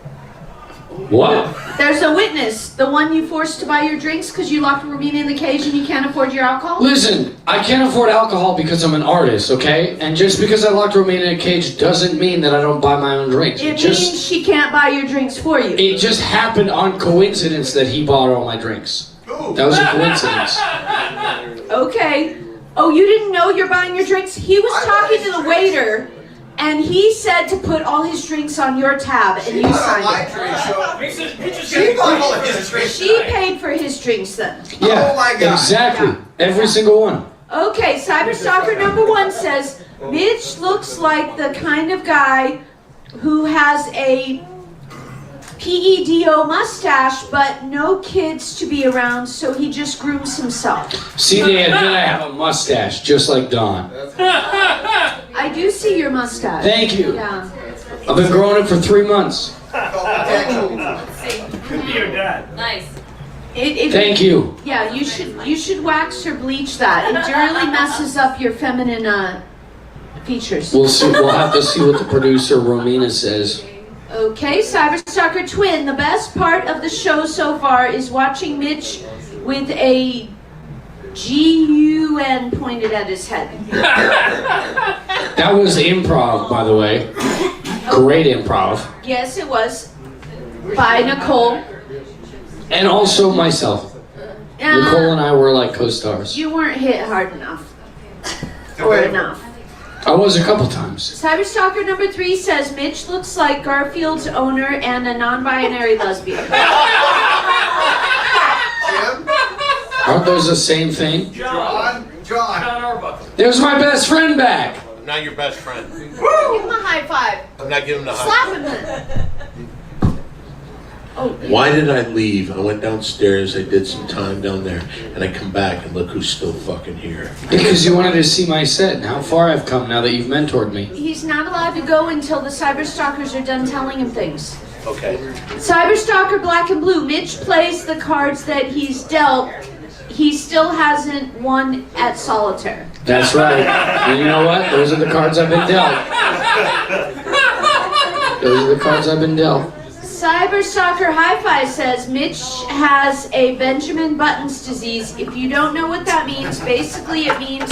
What? There's a witness, the one you forced to buy your drinks because you locked Romina in the cage and you can't afford your alcohol? Listen, I can't afford alcohol because I'm an artist, okay? And just because I locked Romina in a cage doesn't mean that I don't buy my own drinks. It means she can't buy your drinks for you. It just happened on coincidence that he bought all my drinks. That was a coincidence. Okay. Oh, you didn't know you're buying your drinks? He was talking to the waiter, and he said to put all his drinks on your tab, and you signed it. She paid for his drinks then. Yeah, Oh my God. exactly. Every single one. Okay, Cyberstalker number 1 says, Mitch looks like the kind of guy who has a PEDO mustache, but no kids to be around, so he just grooms himself. See, they admit I have a mustache, just like Don. I do see your mustache. Thank you. Yeah. I've been growing it for 3 months. Could be your dad. Nice. Thank you. Yeah, you should wax or bleach that. It really messes up your feminine features. We'll see. We'll have to see what the producer Romina says. Okay, Cyberstalker Twin. The best part of the show so far is watching Mitch with a GUN pointed at his head. That was improv, by the way. Great improv. Yes, it was. By Nicole. And also myself. Nicole and I were like co-stars. You weren't hit hard enough. Or enough. I was a couple times. Cyberstalker number 3 says Mitch looks like Garfield's owner and a non-binary lesbian. Aren't those the same thing? John. There's my best friend back. I'm not your best friend. Give him a high five. I'm not giving him the high. Slap him then. Why did I leave? I went downstairs, I did some time down there, and I come back and look who's still fucking here. Because you wanted to see my set and how far I've come now that you've mentored me. He's not allowed to go until the Cyberstalkers are done telling him things. Okay. Cyberstalker Black and Blue. Mitch plays the cards that he's dealt. He still hasn't won at solitaire. That's right. And you know what? Those are the cards I've been dealt. Those are the cards I've been dealt. Cyberstalker Hi-Fi says Mitch has a Benjamin Button's disease. If you don't know what that means, basically it means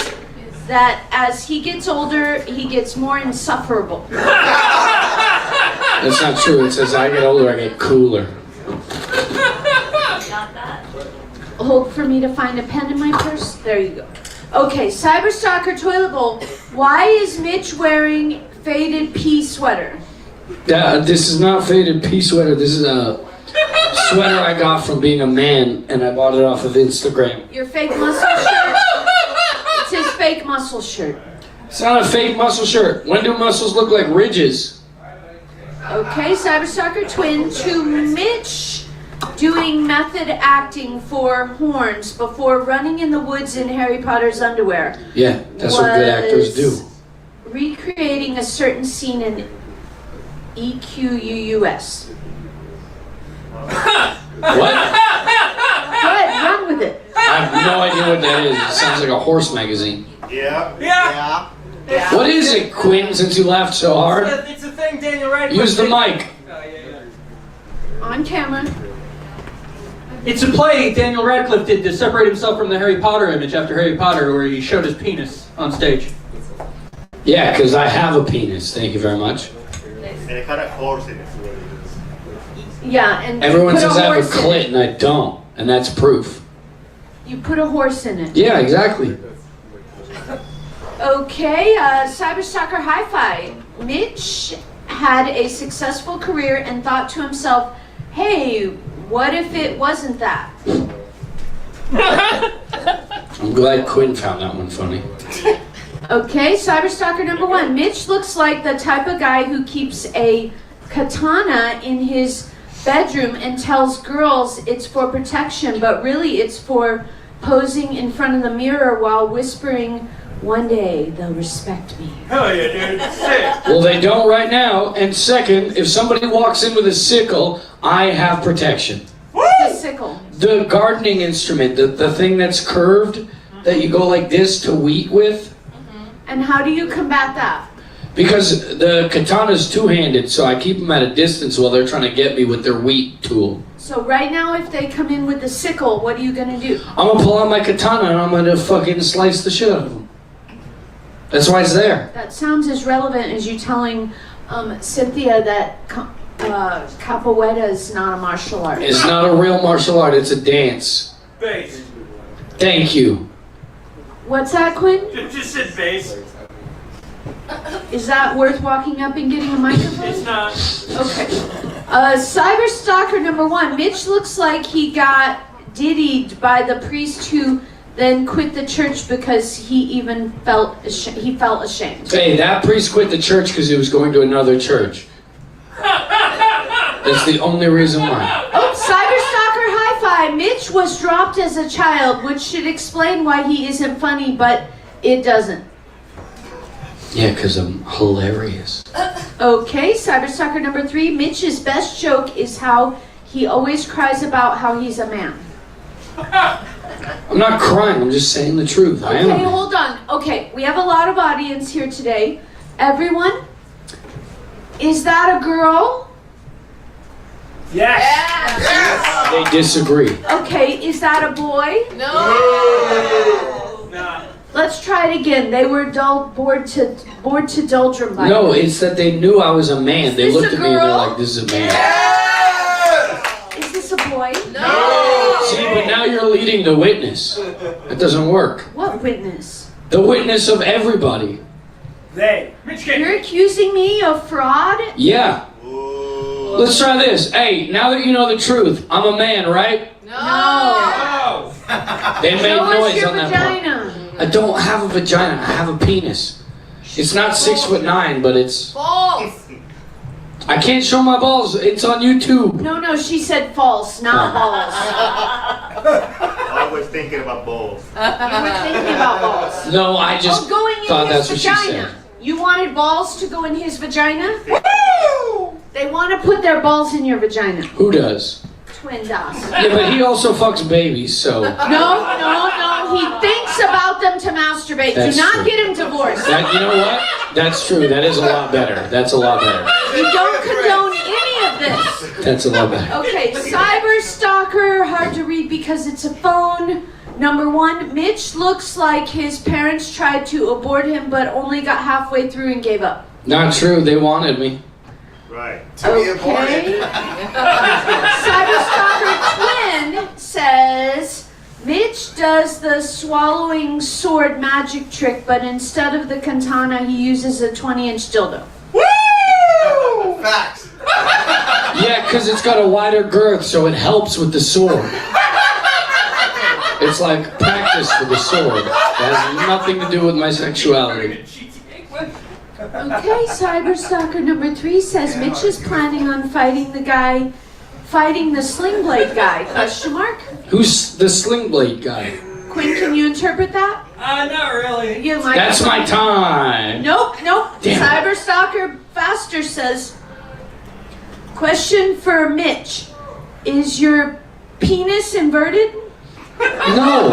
that as he gets older, he gets more insufferable. That's not true. It says I get older, I get cooler. Hold for me to find a pen in my purse. There you go. Okay, Cyberstalker Toilet Bowl. Why is Mitch wearing faded pea sweater? This is not faded pea sweater. This is a sweater I got from being a man, and I bought it off of Instagram. Your fake muscle shirt? It's his fake muscle shirt. It's not a fake muscle shirt. When do muscles look like ridges? Okay, Cyberstalker Twin. To Mitch doing method acting for Horns before running in the woods in Harry Potter's underwear. Yeah, that's what good actors do. recreating a certain scene in EQUUS. What? Go ahead, run with it. I have no idea what that is. It sounds like a horse magazine. Yeah. Yeah. What is it, Quinn, since you laughed so hard? It's a thing Daniel Radcliffe Use the did. mic. On camera. It's a play Daniel Radcliffe did to separate himself from the Harry Potter image after Harry Potter, where he showed his penis on stage. Yeah, because I have a penis. Thank you very much. And it had a horse in it. Yeah, and Everyone you put says I have a horse in clit it. and I don't, and that's proof. You put a horse in it. Yeah, exactly. Okay, Cyberstalker Hi-Fi. Mitch had a successful career and thought to himself, hey, what if it wasn't that? I'm glad Quinn found that one funny. Okay, Cyberstalker number 1. Mitch looks like the type of guy who keeps a katana in his bedroom and tells girls it's for protection, but really it's for posing in front of the mirror while whispering, one day they'll respect me. Hell yeah, dude. Sick. Well, they don't right now. And second, if somebody walks in with a sickle, I have protection. The sickle. The gardening instrument, the thing that's curved, that you go like this to wheat with. And how do you combat that? Because the katana's two-handed, so I keep them at a distance while they're trying to get me with their wheat tool. So right now, if they come in with the sickle, what are you gonna do? I'm gonna pull out my katana and I'm gonna fucking slice the shit out of them. That's why it's there. That sounds as relevant as you telling Cynthia that capoeira is not a martial art. It's not a real martial art, it's a dance. Bass. Thank you. What's that, Quinn? Just said bass. Is that worth walking up and getting a microphone? It's not. Okay. Cyberstalker number 1. Mitch looks like he got diddied by the priest who then quit the church because he felt ashamed. Hey, that priest quit the church because he was going to another church. That's the only reason why. Oh, Cyberstalker Hi-Fi. Mitch was dropped as a child, which should explain why he isn't funny, but it doesn't. Yeah, because I'm hilarious. Okay, Cyberstalker number 3. Mitch's best joke is how he always cries about how he's a man. I'm not crying, I'm just saying the truth. I am. Okay, hold on. Okay, we have a lot of audience here today. Everyone, is that a girl? Yes. They disagree. Okay, is that a boy? No. Nah. Let's try it again. They were bored to doldrum by No, it. it's that they knew I was a man. They Is this looked a at me and they're girl? like, this is a man. Is this a boy? No. See, but now you're leading the witness. That doesn't work. What witness? The witness of everybody. They. You're accusing me of fraud? Yeah. Let's try this. Hey, now that you know the truth, I'm a man, right? No. They made Show us noise your on that part. vagina. I don't have a vagina. I have a penis. It's not 6'9", but it's. False. I can't show my balls. It's on YouTube. No, she said false, not balls. I was thinking about balls. You were thinking about balls. No, I just going in thought his that's what she vagina. said. You wanted balls to go in his vagina? They want to put their balls in your vagina. Who does? Twin does. Yeah, but he also fucks babies, so. No. He thinks about them to masturbate. That's Do not true. get him divorced. That, you know what? That's true. That is a lot better. That's a lot better. You don't condone any of this. That's a lot better. Okay, Cyberstalker, hard to read because it's a phone. Number 1, Mitch looks like his parents tried to abort him but only got halfway through and gave up. Not true. They wanted me. Right. Okay. Cyberstalker Twin says, Mitch does the swallowing sword magic trick, but instead of the katana, he uses a 20-inch dildo. Woo! Facts. Yeah, because it's got a wider girth, so it helps with the sword. It's like practice for the sword. It has nothing to do with my sexuality. Okay, Cyberstalker number 3 says Mitch is planning on fighting the sling blade guy, question mark? Who's the sling blade guy? Quinn, can you interpret that? Not really. You like That's my time. Nope. Cyberstalker Faster says, question for Mitch. Is your penis inverted? No.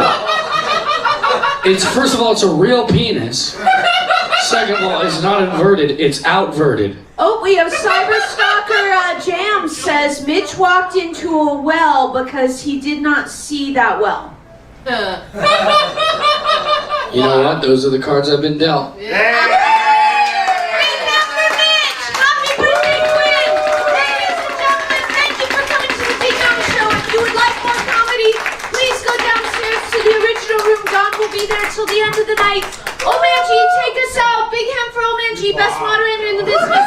It's first of all, it's a real penis. Second of all, it's not inverted, it's outverted. Oh, we have Cyberstalker Jam says Mitch walked into a well because he did not see that well. You know what? Those are the cards I've been dealt. Be there till the end of the night. Omanji, take us out. Big hand for Omanji, best moderator in the business.